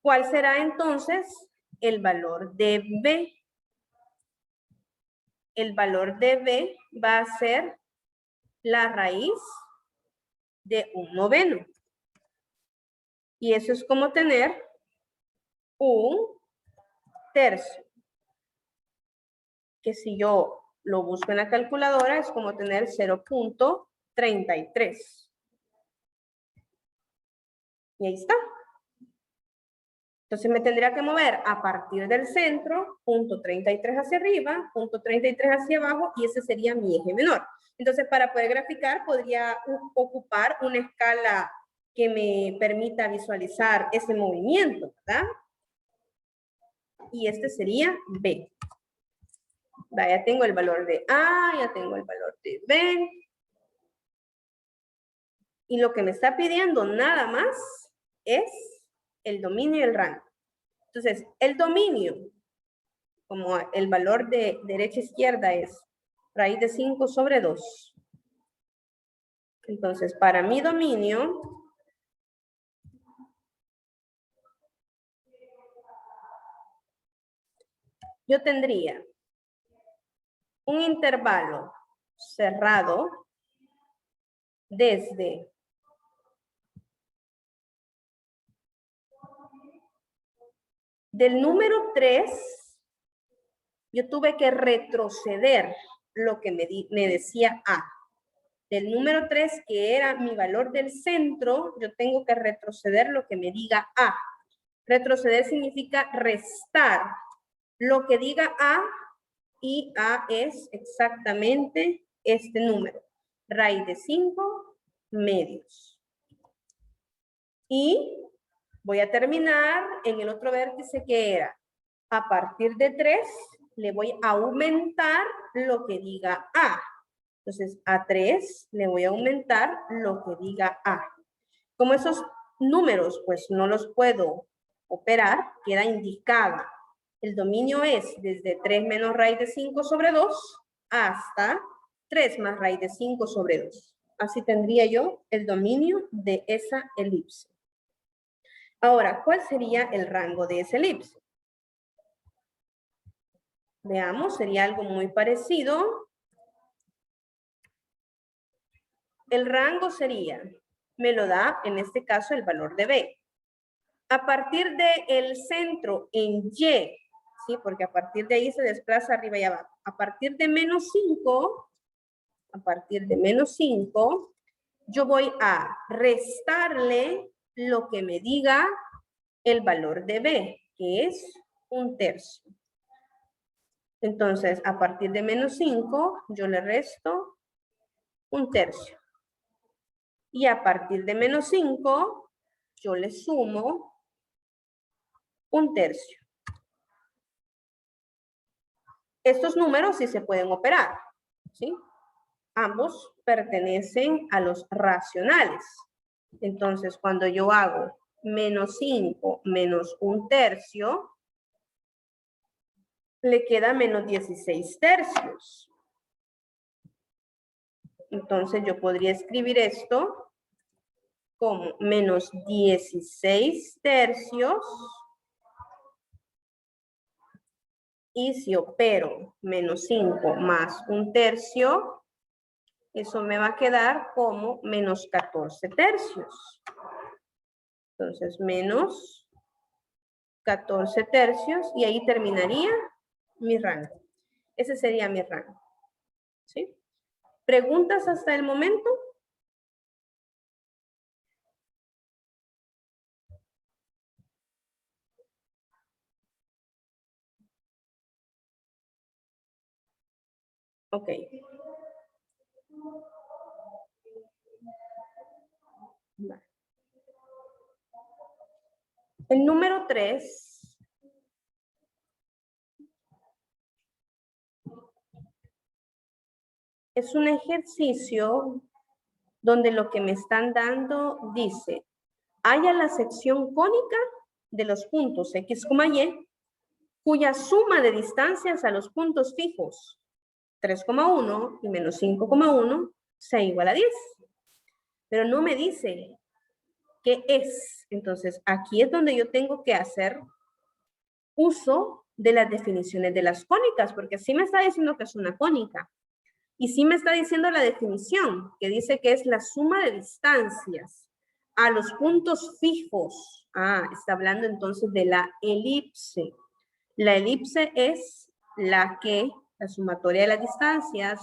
¿Cuál será entonces el valor de B? El valor de B va a ser la raíz de 1/9. Y eso es como tener 1/3. Que si yo lo busco en la calculadora es como tener 0.33. Y ahí está. Entonces me tendría que mover a partir del centro, 0.33 hacia arriba, 0.33 hacia abajo, y ese sería mi eje menor. Entonces, para poder graficar, podría ocupar una escala que me permita visualizar ese movimiento, ¿verdad? Y este sería B. Ya tengo el valor de A, ya tengo el valor de B. Y lo que me está pidiendo nada más es el dominio y el rango. Entonces, el dominio, como el valor de derecha a izquierda es raíz de 5 sobre 2. Entonces, para mi dominio, yo tendría un intervalo cerrado desde del número 3, yo tuve que retroceder lo que me decía A. Del número 3, que era mi valor del centro, yo tengo que retroceder lo que me diga A. Retroceder significa restar lo que diga A, y A es exactamente este número, raíz de 5 medios. Y voy a terminar en el otro vértice que era, a partir de 3, le voy a aumentar lo que diga A. Entonces, a 3 le voy a aumentar lo que diga A. Como esos números, pues no los puedo operar, queda indicada. El dominio es desde 3 menos raíz de 5 sobre 2 hasta 3 más raíz de 5 sobre 2. Así tendría yo el dominio de esa elipse. Ahora, ¿cuál sería el rango de esa elipse? Veamos, sería algo muy parecido. El rango sería, me lo da en este caso el valor de B. A partir del centro en Y, ¿sí? Porque a partir de ahí se desplaza arriba y abajo. A partir de menos 5, yo voy a restarle lo que me diga el valor de B, que es 1/3. Entonces, a partir de menos 5, yo le resto 1/3. Y a partir de menos 5, yo le sumo 1/3. Estos números sí se pueden operar, ¿sí? Ambos pertenecen a los racionales. Entonces, cuando yo hago menos 5 menos 1/3, le queda menos 16 tercios. Entonces, yo podría escribir esto como menos 16 tercios. Y si opero menos 5 más 1/3, eso me va a quedar como menos 14 tercios. Entonces, menos 14 tercios, y ahí terminaría mi rango. Ese sería mi rango. ¿Sí? ¿Preguntas hasta el momento? Ok. El número 3 es un ejercicio donde lo que me están dando dice, halla la sección cónica de los puntos X, Y, cuya suma de distancias a los puntos fijos 3,1 y menos 5,1 sea igual a 10. Pero no me dice qué es. Entonces, aquí es donde yo tengo que hacer uso de las definiciones de las cónicas, porque sí me está diciendo que es una cónica. Y sí me está diciendo la definición, que dice que es la suma de distancias a los puntos fijos. Ah, está hablando entonces de la elipse. La elipse es la sumatoria de las distancias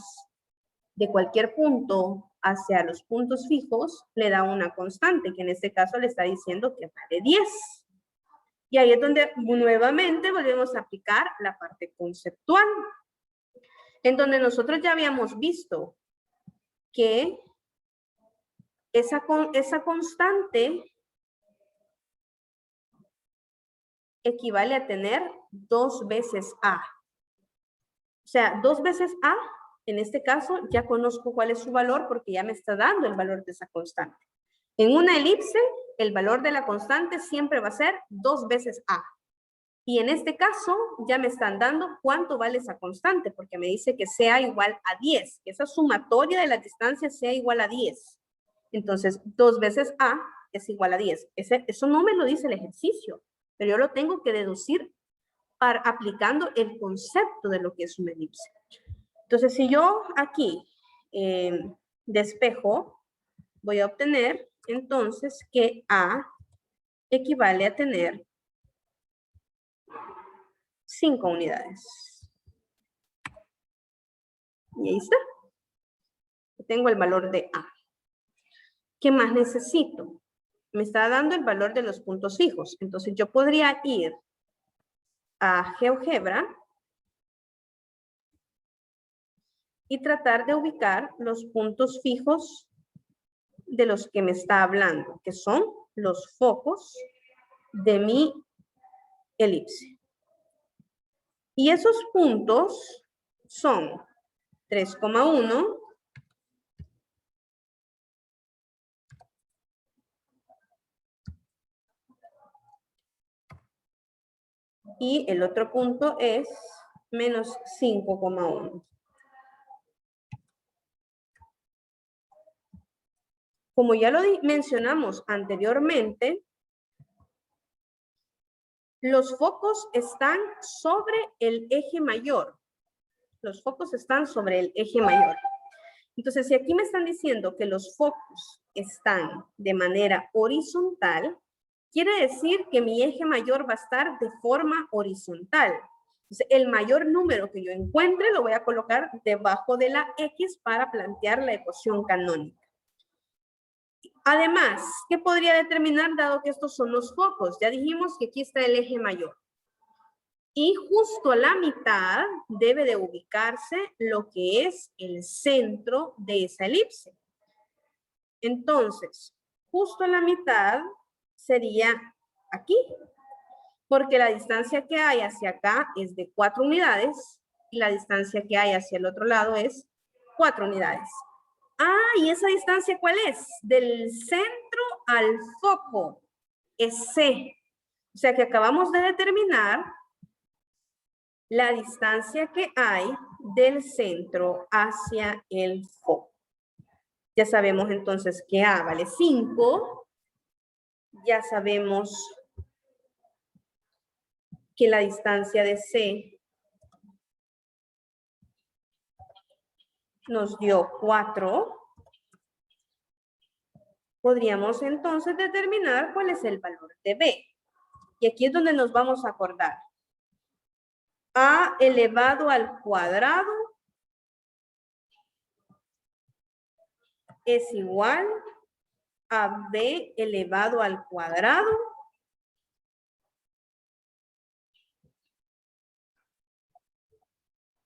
de cualquier punto hacia los puntos fijos le da una constante, que en este caso le está diciendo que vale 10. Y ahí es donde nuevamente volvemos a aplicar la parte conceptual, en donde nosotros ya habíamos visto que esa constante equivale a tener 2 veces A. O sea, 2 veces A, en este caso, ya conozco cuál es su valor porque ya me está dando el valor de esa constante. En una elipse, el valor de la constante siempre va a ser 2 veces A. Y en este caso, ya me están dando cuánto vale esa constante, porque me dice que sea igual a 10, que esa sumatoria de las distancias sea igual a 10. Entonces, 2 veces A es igual a 10. Eso no me lo dice el ejercicio, pero yo lo tengo que deducir aplicando el concepto de lo que es una elipse. Entonces, si yo aquí despejo, voy a obtener entonces que A equivale a tener 5 unidades. Y ahí está. Tengo el valor de A. ¿Qué más necesito? Me está dando el valor de los puntos fijos. Entonces yo podría ir a GeoGebra y tratar de ubicar los puntos fijos de los que me está hablando, que son los focos de mi elipse. Y esos puntos son 3,1, y el otro punto es menos 5,1. Como ya lo mencionamos anteriormente, los focos están sobre el eje mayor. Los focos están sobre el eje mayor. Entonces, si aquí me están diciendo que los focos están de manera horizontal, quiere decir que mi eje mayor va a estar de forma horizontal. Entonces, el mayor número que yo encuentre lo voy a colocar debajo de la X para plantear la ecuación canónica. Además, ¿qué podría determinar dado que estos son los focos? Ya dijimos que aquí está el eje mayor. Y justo a la mitad debe de ubicarse lo que es el centro de esa elipse. Entonces, justo a la mitad sería aquí, porque la distancia que hay hacia acá es de 4 unidades y la distancia que hay hacia el otro lado es 4 unidades. Ah, ¿y esa distancia cuál es? Del centro al foco. Es C. O sea que acabamos de determinar la distancia que hay del centro hacia el foco. Ya sabemos entonces que A vale 5. Ya sabemos que la distancia de C nos dio 4. Podríamos entonces determinar cuál es el valor de B. Y aquí es donde nos vamos a acordar. A elevado al cuadrado es igual a B elevado al cuadrado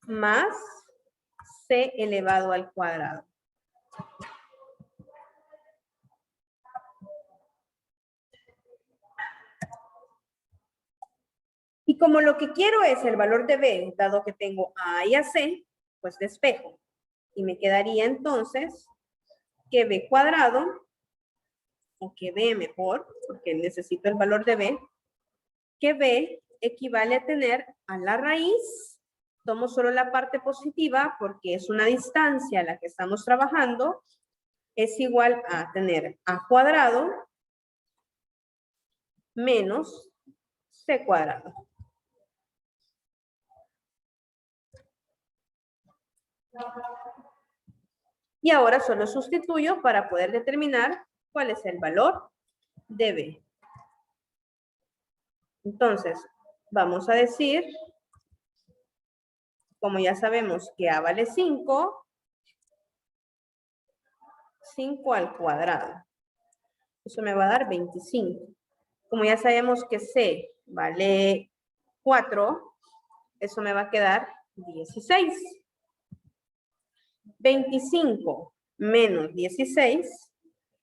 más c elevado al cuadrado. Y como lo que quiero es el valor de b, dado que tengo a y a c, pues despejo. Y me quedaría entonces que b cuadrado, o que b mejor, porque necesito el valor de b, que b equivale a tener a la raíz, tomo solo la parte positiva porque es una distancia a la que estamos trabajando, es igual a tener a cuadrado menos c cuadrado. Y ahora solo sustituyo para poder determinar cuál es el valor de b. Entonces, vamos a decir, como ya sabemos que a vale 5, 5 al cuadrado. Eso me va a dar 25. Como ya sabemos que c vale 4, eso me va a quedar 16. 25 menos 16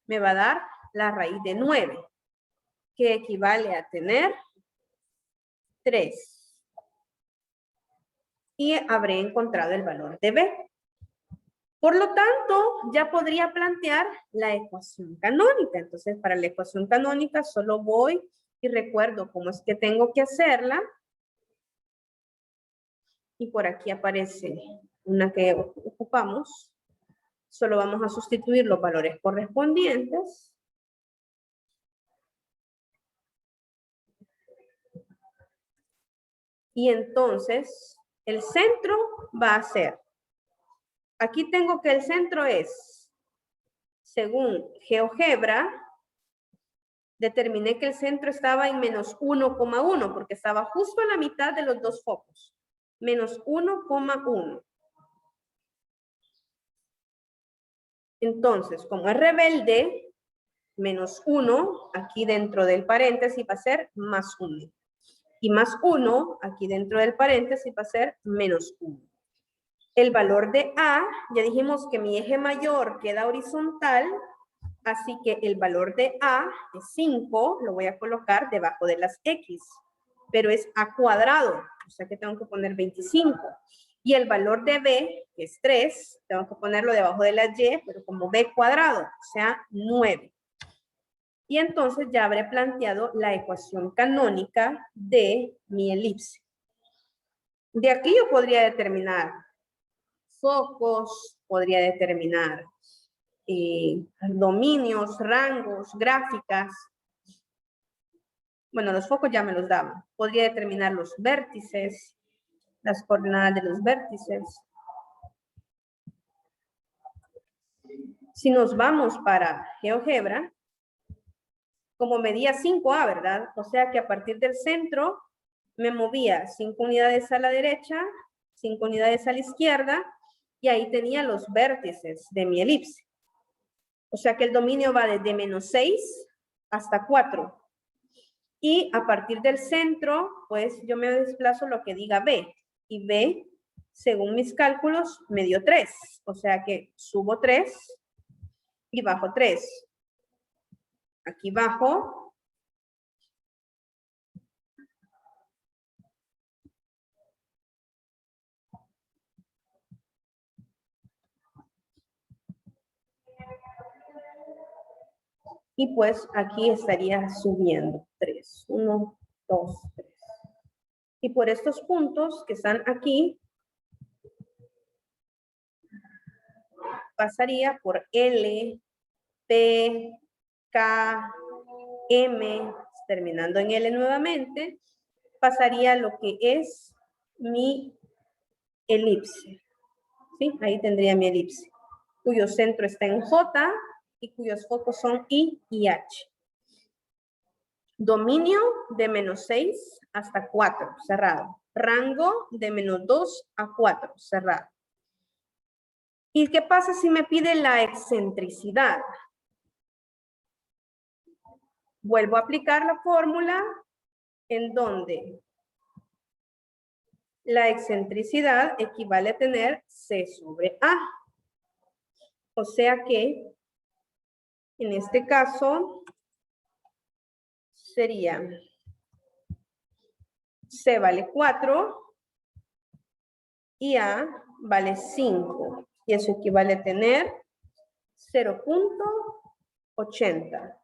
me va a dar la raíz de 9, que equivale a tener 3. Y habré encontrado el valor de b. Por lo tanto, ya podría plantear la ecuación canónica. Entonces, para la ecuación canónica solo voy y recuerdo cómo es que tengo que hacerla. Y por aquí aparece una que ocupamos. Solo vamos a sustituir los valores correspondientes. Y entonces, el centro va a ser, aquí tengo que el centro es, según GeoGebra, determiné que el centro estaba en menos 1,1 porque estaba justo a la mitad de los dos focos. Menos 1,1. Entonces, como es rebelde, menos 1, aquí dentro del paréntesis va a ser más 1. Y más 1, aquí dentro del paréntesis va a ser menos 1. El valor de A, ya dijimos que mi eje mayor queda horizontal, así que el valor de A es 5, lo voy a colocar debajo de las X, pero es A cuadrado, o sea que tengo que poner 25. Y el valor de B, que es 3, tengo que ponerlo debajo de las Y, pero como B cuadrado, o sea 9. Y entonces ya habré planteado la ecuación canónica de mi elipse. De aquí yo podría determinar focos, podría determinar dominios, rangos, gráficas. Bueno, los focos ya me los daban. Podría determinar los vértices, las coordenadas de los vértices. Si nos vamos para GeoGebra, como medía 5A, ¿verdad? O sea que a partir del centro me movía 5 unidades a la derecha, 5 unidades a la izquierda, y ahí tenía los vértices de mi elipse. O sea que el dominio va desde menos 6 hasta 4. Y a partir del centro, pues yo me desplazo lo que diga B. Y B, según mis cálculos, me dio 3. O sea que subo 3 y bajo 3. Aquí bajo. Y pues aquí estaría subiendo 3. 1, 2, 3. Y por estos puntos que están aquí, pasaría por L, P, K, M, terminando en L nuevamente, pasaría lo que es mi elipse. ¿Sí? Ahí tendría mi elipse, cuyo centro está en J y cuyos focos son I y H. Dominio de menos 6 hasta 4, cerrado. Rango de menos 2 a 4, cerrado. ¿Y qué pasa si me pide la excentricidad? Vuelvo a aplicar la fórmula en donde la excentricidad equivale a tener C sobre A. O sea que, en este caso, sería C vale 4 y A vale 5. Y eso equivale a tener 0.80.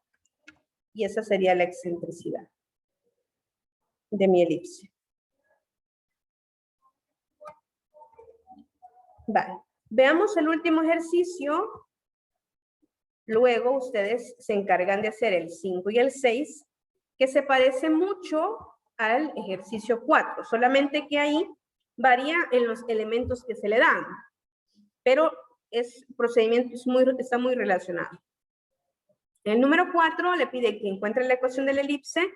Y esa sería la excentricidad de mi elipse. Vale. Veamos el último ejercicio. Luego ustedes se encargan de hacer el 5 y el 6, que se parece mucho al ejercicio 4, solamente que ahí varía en los elementos que se le dan, pero el procedimiento está muy relacionado. El número 4 le pide que encuentre la ecuación de la elipse,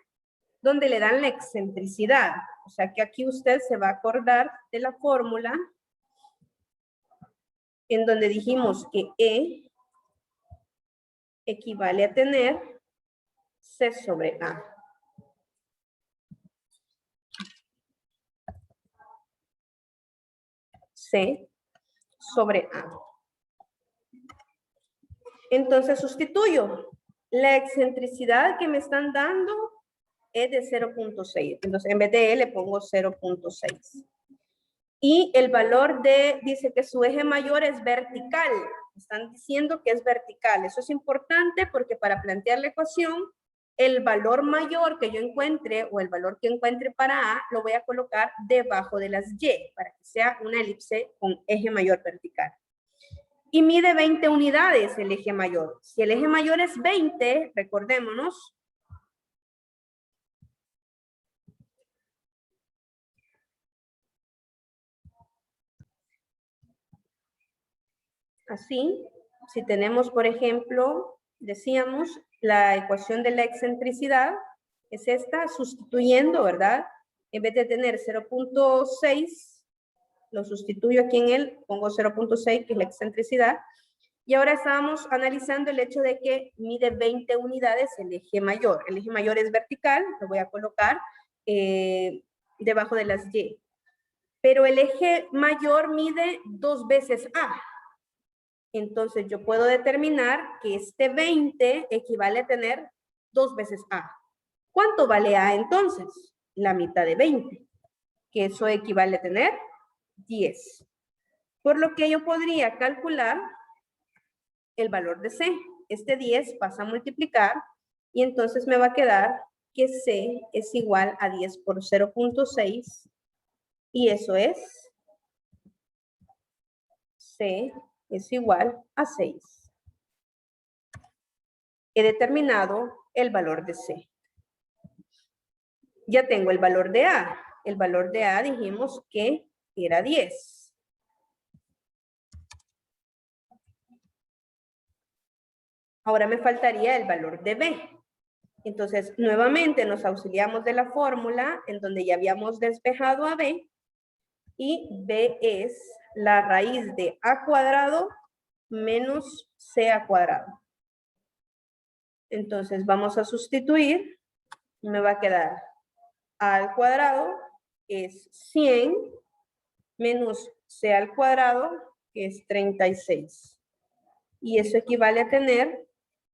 donde le dan la excentricidad. O sea que aquí usted se va a acordar de la fórmula en donde dijimos que E equivale a tener C sobre A. C sobre A. Entonces sustituyo. La excentricidad que me están dando es de 0.6. Entonces en vez de E le pongo 0.6. Y el valor de, dice que su eje mayor es vertical. Están diciendo que es vertical. Eso es importante porque para plantear la ecuación, el valor mayor que yo encuentre o el valor que encuentre para A, lo voy a colocar debajo de las Y para que sea una elipse con eje mayor vertical. Y mide 20 unidades el eje mayor. Si el eje mayor es 20, recordémonos, así, si tenemos, por ejemplo, decíamos, la ecuación de la excentricidad es esta, sustituyendo, ¿verdad? En vez de tener 0.6, lo sustituyo aquí en él, pongo 0.6, que es la excentricidad. Y ahora estábamos analizando el hecho de que mide 20 unidades el eje mayor. El eje mayor es vertical, lo voy a colocar debajo de las Y. Pero el eje mayor mide 2 veces A. Entonces yo puedo determinar que este 20 equivale a tener 2 veces A. ¿Cuánto vale A entonces? La mitad de 20, que eso equivale a tener 10. Por lo que yo podría calcular el valor de C. Este 10 pasa a multiplicar y entonces me va a quedar que C es igual a 10 por 0.6 y eso es C es igual a 6. He determinado el valor de C. Ya tengo el valor de A. El valor de A dijimos que era 10. Ahora me faltaría el valor de B. Entonces, nuevamente nos auxiliamos de la fórmula en donde ya habíamos despejado a B. Y B es la raíz de A cuadrado menos C a cuadrado. Entonces, vamos a sustituir. Me va a quedar A al cuadrado es 100 menos C al cuadrado, que es 36. Y eso equivale a tener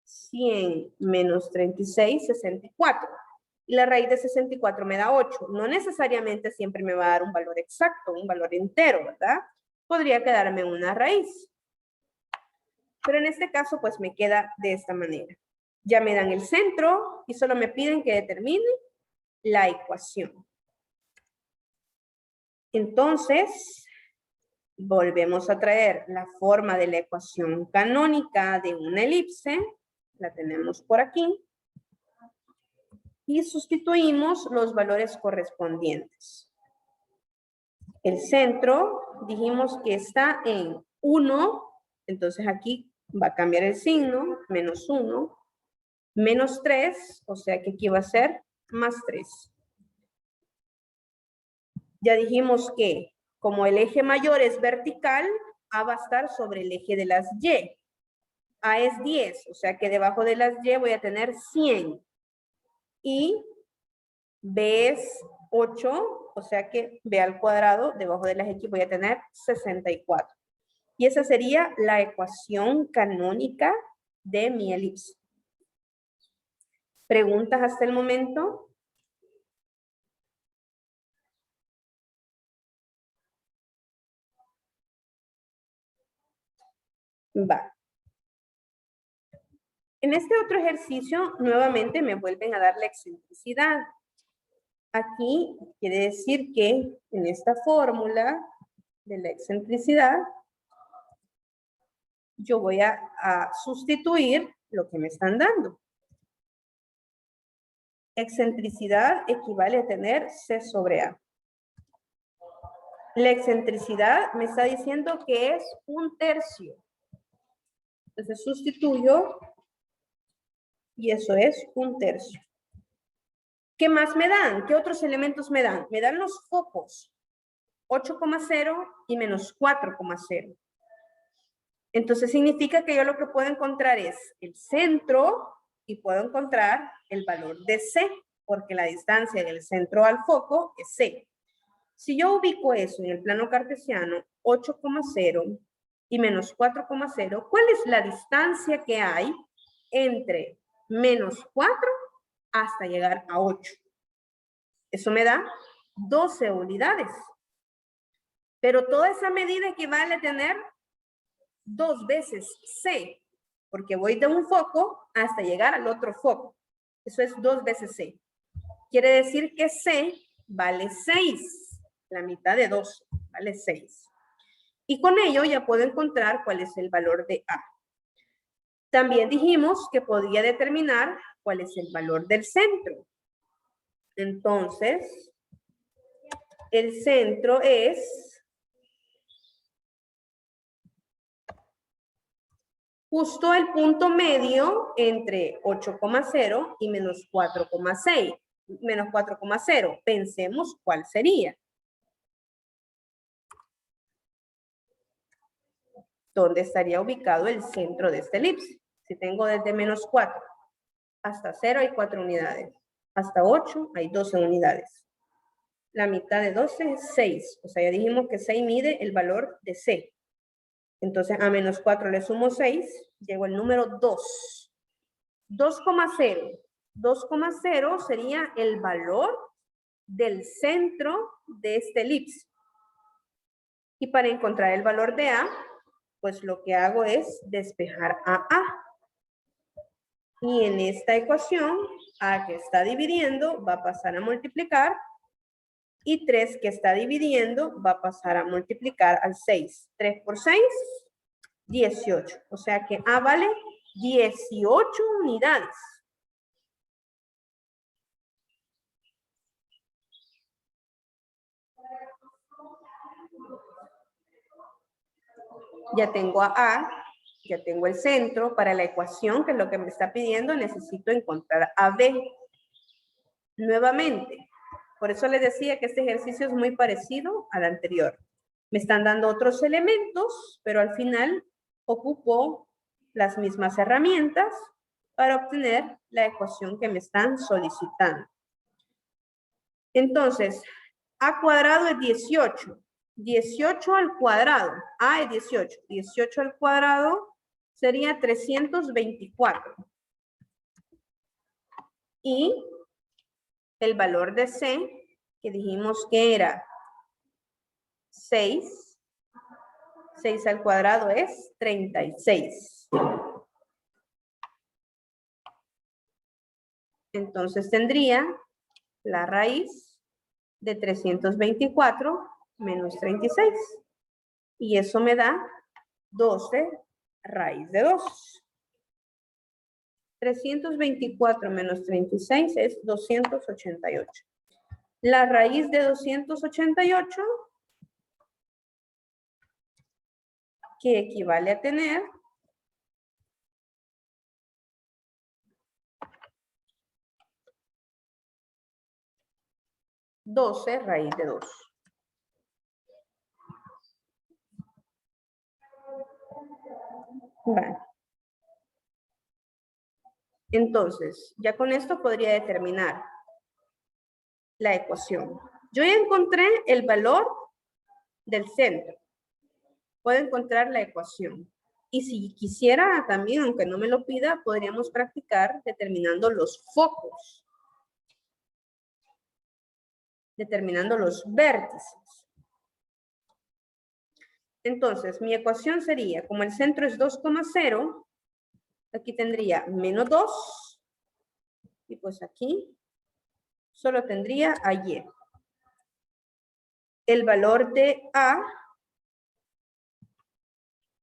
100 menos 36, 64. Y la raíz de 64 me da 8. No necesariamente siempre me va a dar un valor exacto, un valor entero, ¿verdad? Podría quedarme una raíz. Pero en este caso, pues me queda de esta manera. Ya me dan el centro y solo me piden que determine la ecuación. Entonces, volvemos a traer la forma de la ecuación canónica de una elipse. La tenemos por aquí. Y sustituimos los valores correspondientes. El centro, dijimos que está en 1, entonces aquí va a cambiar el signo, menos 1, menos 3, o sea que aquí va a ser más 3. Ya dijimos que como el eje mayor es vertical, A va a estar sobre el eje de las Y. A es 10, o sea que debajo de las Y voy a tener 100. Y B es 8, o sea que b al cuadrado, debajo de las X voy a tener 64. Y esa sería la ecuación canónica de mi elipse. ¿Preguntas hasta el momento? Va. En este otro ejercicio, nuevamente me vuelven a dar la excentricidad. Aquí quiere decir que en esta fórmula de la excentricidad, yo voy a sustituir lo que me están dando. Excentricidad equivale a tener C sobre A. La excentricidad me está diciendo que es 1/3. Entonces sustituyo y eso es 1/3. ¿Qué más me dan? ¿Qué otros elementos me dan? Me dan los focos, 8,0 y menos 4,0. Entonces significa que yo lo que puedo encontrar es el centro y puedo encontrar el valor de C, porque la distancia del centro al foco es C. Si yo ubico eso en el plano cartesiano, 8,0 y menos 4,0, ¿cuál es la distancia que hay entre menos 4 hasta llegar a 8? Eso me da 12 unidades. Pero toda esa medida equivale a tener 2 veces C, porque voy de un foco hasta llegar al otro foco. Eso es 2 veces C. Quiere decir que C vale 6. La mitad de 2 vale 6. Y con ello ya puedo encontrar cuál es el valor de A. También dijimos que podía determinar cuál es el valor del centro. Entonces, el centro es justo el punto medio entre 8,0 y menos 4,6. Menos 4,0. Pensemos cuál sería. ¿Dónde estaría ubicado el centro de esta elipse? Si tengo desde menos 4 hasta 0 hay 4 unidades. Hasta 8 hay 12 unidades. La mitad de 12 es 6. O sea, ya dijimos que 6 mide el valor de C. Entonces, a menos 4 le sumo 6, llego al número 2. 2,0. 2,0 sería el valor del centro de esta elipse. Y para encontrar el valor de A, pues lo que hago es despejar a A. Y en esta ecuación, A que está dividiendo va a pasar a multiplicar y 3 que está dividiendo va a pasar a multiplicar al 6. 3 por 6, 18. O sea que A vale 18 unidades. Ya tengo a ya tengo el centro. Para la ecuación, que es lo que me está pidiendo, necesito encontrar a B. Nuevamente, por eso les decía que este ejercicio es muy parecido al anterior. Me están dando otros elementos, pero al final ocupo las mismas herramientas para obtener la ecuación que me están solicitando. Entonces, a cuadrado es 18. 18 al cuadrado. A es 18. 18 al cuadrado sería 324. Y el valor de C, que dijimos que era 6. 6 al cuadrado es 36. Entonces tendría la raíz de 324 menos 36. Y eso me da 12 raíz de 2. 324 menos 36 es 288. La raíz de 288, que equivale a tener 12 raíz de 2. Vale. Entonces, ya con esto podría determinar la ecuación. Yo ya encontré el valor del centro. Puedo encontrar la ecuación. Y si quisiera también, aunque no me lo pida, podríamos practicar determinando los focos. Determinando los vértices. Entonces, mi ecuación sería, como el centro es 2,0, aquí tendría menos 2. Y pues aquí solo tendría a Y. El valor de A,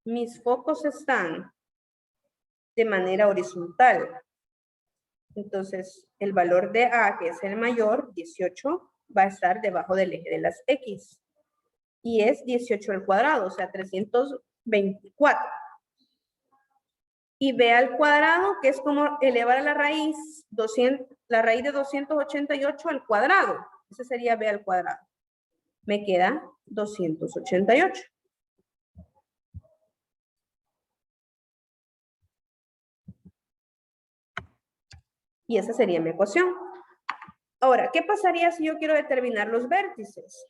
mis focos están de manera horizontal. Entonces, el valor de A, que es el mayor, 18, va a estar debajo del eje de las X. Y es 18 al cuadrado, o sea, 324. Y B al cuadrado, que es como elevar a la raíz, la raíz de 288 al cuadrado. Ese sería B al cuadrado. Me queda 288. Y esa sería mi ecuación. Ahora, ¿qué pasaría si yo quiero determinar los vértices?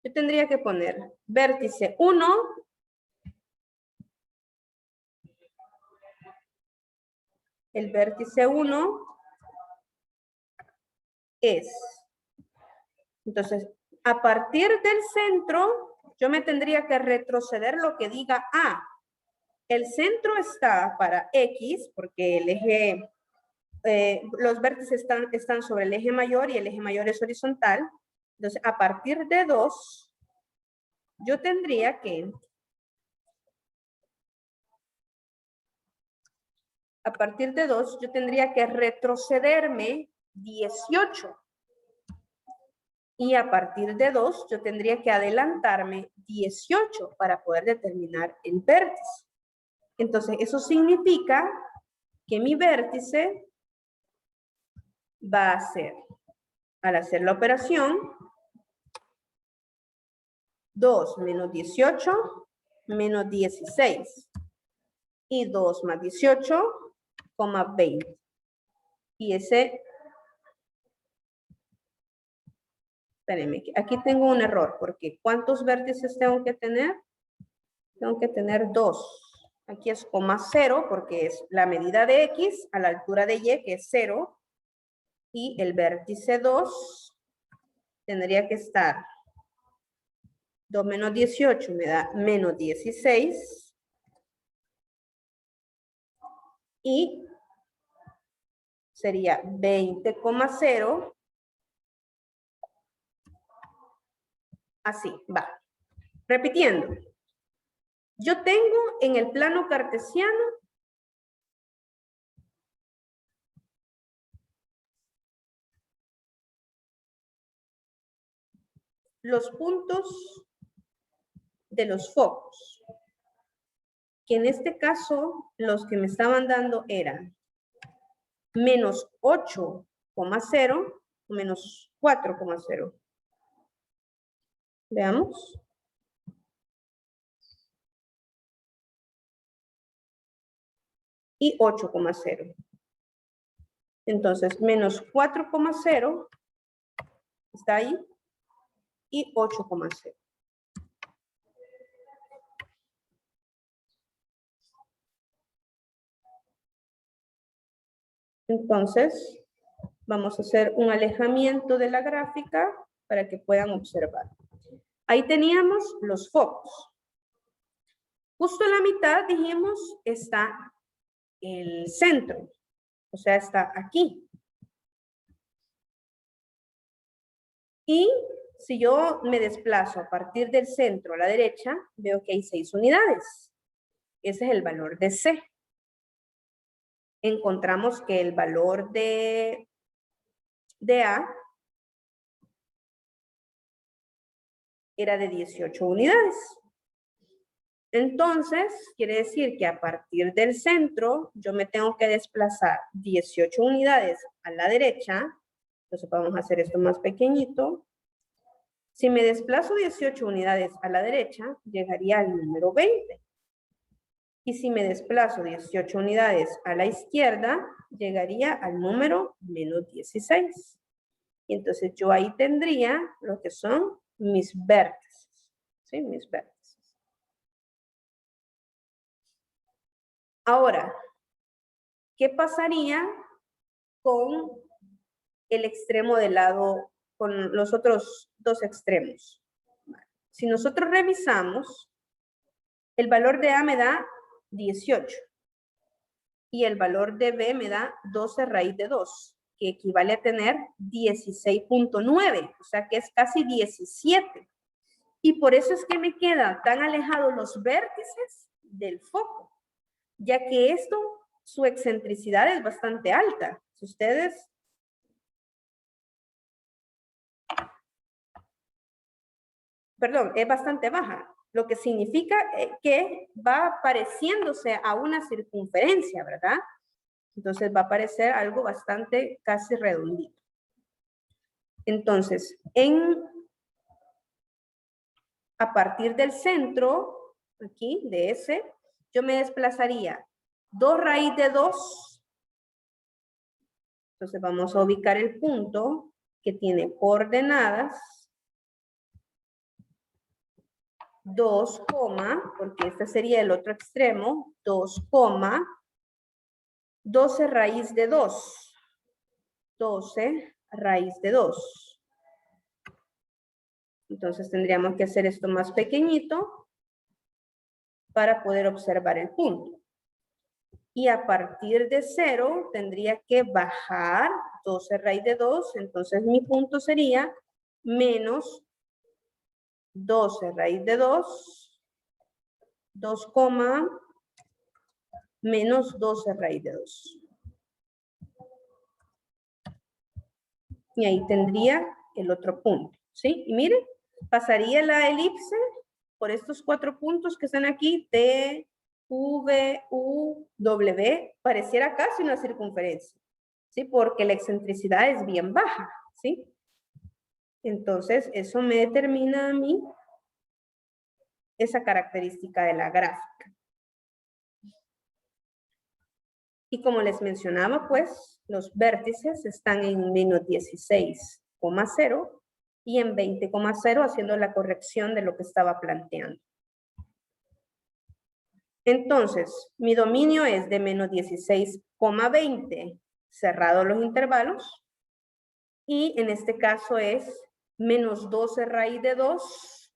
Yo tendría que poner vértice 1, el vértice 1 es, entonces, a partir del centro, yo me tendría que retroceder lo que diga A. El centro está para X, porque el eje, los vértices están sobre el eje mayor y el eje mayor es horizontal. Entonces, a partir de 2, yo tendría que, retrocederme 18. Y a partir de 2, yo tendría que adelantarme 18 para poder determinar el vértice. Entonces, eso significa que mi vértice va a ser, al hacer la operación, 2 menos 18 menos 16. Y 2 más 18, 20. Y ese, espérenme, aquí tengo un error, porque ¿cuántos vértices tengo que tener? Tengo que tener 2. Aquí es 0, porque es la medida de X a la altura de Y, que es 0. Y el vértice 2 tendría que estar 2 menos 18 me da menos 16. Y sería 20,0. Así, va. Repitiendo. Yo tengo en el plano cartesiano los puntos de los focos, que en este caso los que me estaban dando eran menos 8,0 o menos 4,0. Veamos. Y 8,0. Entonces, menos 4,0 está ahí y 8,0. Entonces, vamos a hacer un alejamiento de la gráfica para que puedan observar. Ahí teníamos los focos. Justo en la mitad, dijimos, está el centro. O sea, está aquí. Y si yo me desplazo a partir del centro a la derecha, veo que hay 6 unidades. Ese es el valor de C. Encontramos que el valor de A era de 18 unidades. Entonces, quiere decir que a partir del centro, yo me tengo que desplazar 18 unidades a la derecha. Entonces, vamos a hacer esto más pequeñito. Si me desplazo 18 unidades a la derecha, llegaría al número 20. Y si me desplazo 18 unidades a la izquierda, llegaría al número menos 16. Y entonces yo ahí tendría lo que son mis vértices. ¿Sí? Mis vértices. Ahora, ¿qué pasaría con el extremo del lado, con los otros dos extremos? Si nosotros revisamos, el valor de A me da 18 y el valor de B me da 12 raíz de 2, que equivale a tener 16.9, o sea que es casi 17. Y por eso es que me quedan tan alejados los vértices del foco, ya que esto, su excentricidad es bastante alta. Si ustedes... Perdón, es bastante baja, lo que significa que va pareciéndose a una circunferencia, ¿verdad? Entonces va a parecer algo bastante casi redondito. Entonces, a partir del centro, aquí, de ese, yo me desplazaría 2 raíz de 2. Entonces vamos a ubicar el punto que tiene coordenadas 2, porque este sería el otro extremo, 2, 12 raíz de 2. 12 raíz de 2. Entonces tendríamos que hacer esto más pequeñito para poder observar el punto. Y a partir de 0 tendría que bajar 12 raíz de 2. Entonces mi punto sería menos 12 raíz de 2, 2, menos 12 raíz de 2. Y ahí tendría el otro punto, ¿sí? Y miren, pasaría la elipse por estos 4 puntos que están aquí, T, V, U, W, pareciera casi una circunferencia, ¿sí? Porque la excentricidad es bien baja, ¿sí? Entonces, eso me determina a mí esa característica de la gráfica. Y como les mencionaba, pues, los vértices están en menos 16,0 y en 20,0 haciendo la corrección de lo que estaba planteando. Entonces, mi dominio es de menos 16,20, cerrado los intervalos, y en este caso es menos 12 raíz de 2,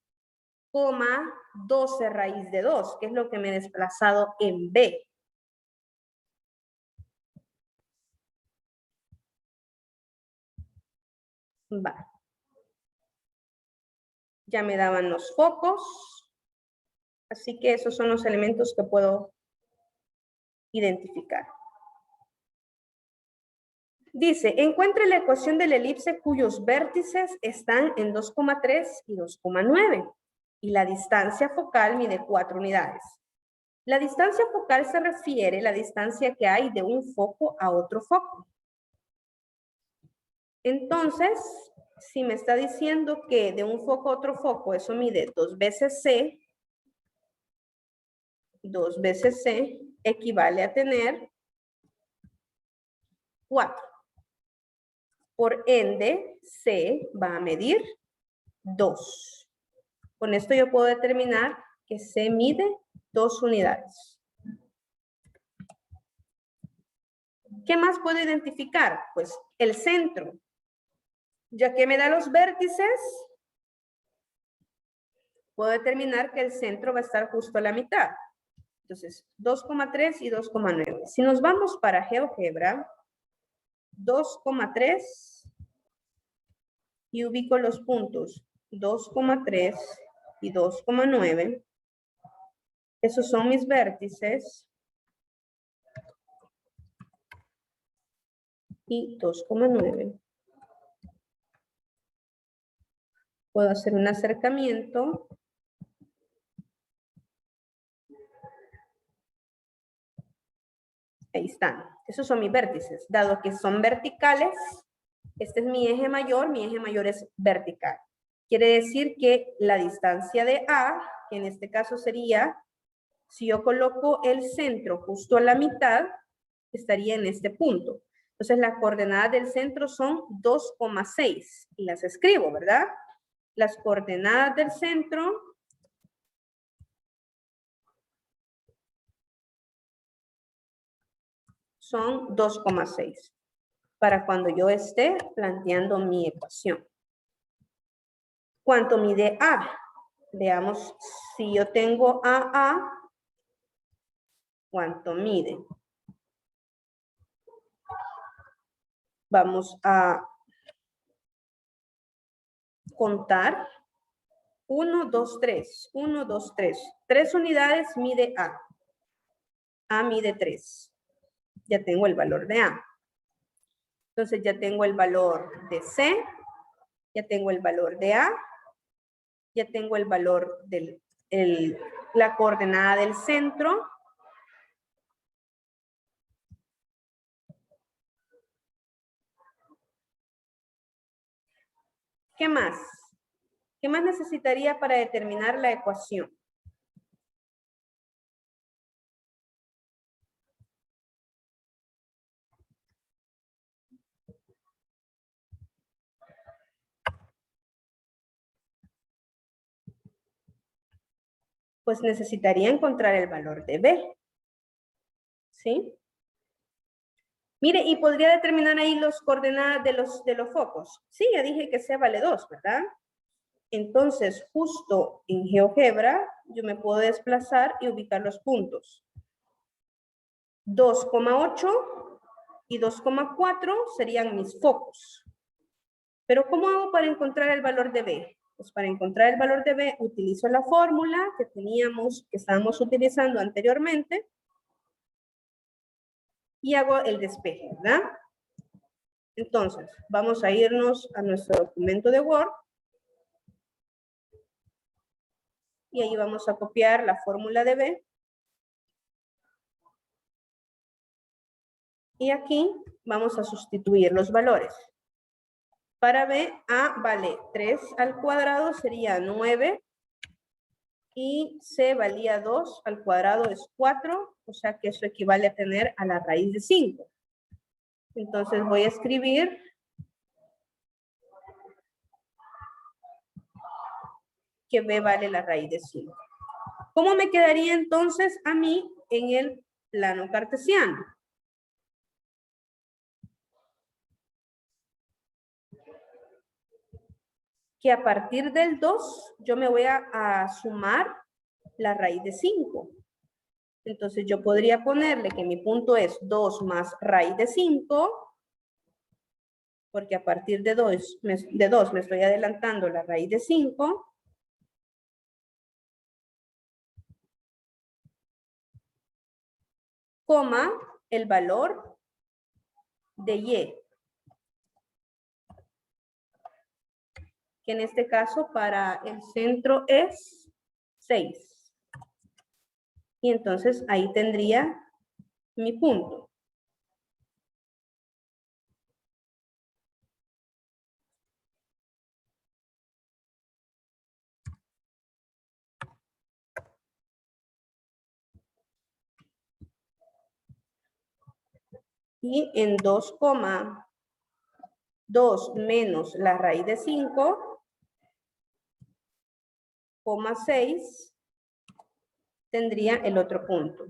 12 raíz de 2, que es lo que me he desplazado en B. Va. Ya me daban los focos. Así que esos son los elementos que puedo identificar. Dice, encuentre la ecuación de la elipse cuyos vértices están en 2,3 y 2,9 y la distancia focal mide 4 unidades. La distancia focal se refiere a la distancia que hay de un foco a otro foco. Entonces, si me está diciendo que de un foco a otro foco eso mide 2 veces C, 2 veces C equivale a tener 4. Por ende, C va a medir 2. Con esto yo puedo determinar que C mide 2 unidades. ¿Qué más puedo identificar? Pues el centro. Ya que me da los vértices, puedo determinar que el centro va a estar justo a la mitad. Entonces, 2,3 y 2,9. Si nos vamos para GeoGebra, 2,3 y ubico los puntos 2,3 y 2,9. Esos son mis vértices. Y 2,9. Puedo hacer un acercamiento. Ahí están. Esos son mis vértices. Dado que son verticales, este es mi eje mayor es vertical. Quiere decir que la distancia de A, que en este caso sería Si yo coloco el centro justo a la mitad, estaría en este punto. Entonces, las coordenadas del centro son 2,6. Y las escribo, ¿verdad? Las coordenadas del centro son 2,6. Para cuando yo esté planteando mi ecuación. ¿Cuánto mide A? Veamos si yo tengo AA, ¿cuánto mide? Vamos a contar. 1, 2, 3. 1, 2, 3. 3 unidades mide A. A mide 3. Ya tengo el valor de A. Entonces ya tengo el valor de C. Ya tengo el valor de A. Ya tengo el valor de la coordenada del centro. ¿Qué más? ¿Qué más necesitaría para determinar la ecuación? Pues necesitaría encontrar el valor de B. ¿Sí? Mire, y podría determinar ahí los coordenadas de los focos. Sí, ya dije que C vale 2, ¿verdad? Entonces, justo en GeoGebra, yo me puedo desplazar y ubicar los puntos. 2,8 y 2,4 serían mis focos. Pero ¿cómo hago para encontrar el valor de B? Pues para encontrar el valor de B, utilizo la fórmula que estábamos utilizando anteriormente, y hago el despeje, ¿verdad? Entonces, vamos a irnos a nuestro documento de Word. Y ahí vamos a copiar la fórmula de B. Y aquí vamos a sustituir los valores. Para B, A vale 3 al cuadrado, sería 9. Y C valía 2 al cuadrado es 4. O sea que eso equivale a tener a la raíz de 5. Entonces voy a escribir que B vale la raíz de 5. ¿Cómo me quedaría entonces a mí en el plano cartesiano? Que a partir del 2 yo me voy a sumar la raíz de 5. Entonces yo podría ponerle que mi punto es 2 más raíz de 5, porque a partir de 2 me estoy adelantando la raíz de 5, coma el valor de y, que en este caso para el centro es 6. Y entonces ahí tendría mi punto. Y en 2,2 menos la raíz de 5, 6, tendría el otro punto.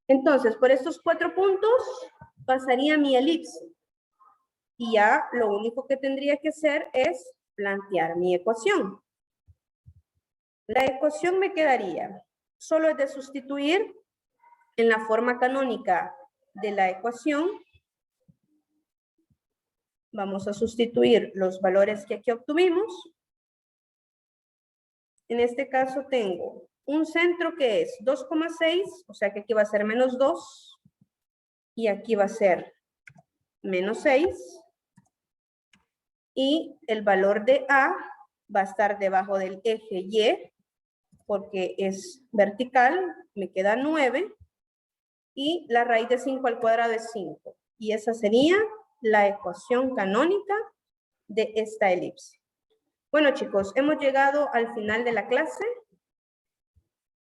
Entonces, por estos 4 puntos pasaría mi elipse. Y ya lo único que tendría que hacer es plantear mi ecuación. La ecuación me quedaría, solo es de sustituir en la forma canónica de la ecuación. Vamos a sustituir los valores que aquí obtuvimos. En este caso tengo un centro que es 2,6, o sea que aquí va a ser menos 2. Y aquí va a ser menos 6. Y el valor de A va a estar debajo del eje Y, porque es vertical, me queda 9. y la raíz de 5 al cuadrado es 5. Y esa sería la ecuación canónica de esta elipse. Bueno, chicos, hemos llegado al final de la clase.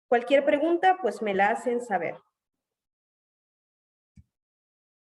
Cualquier pregunta, pues me la hacen saber.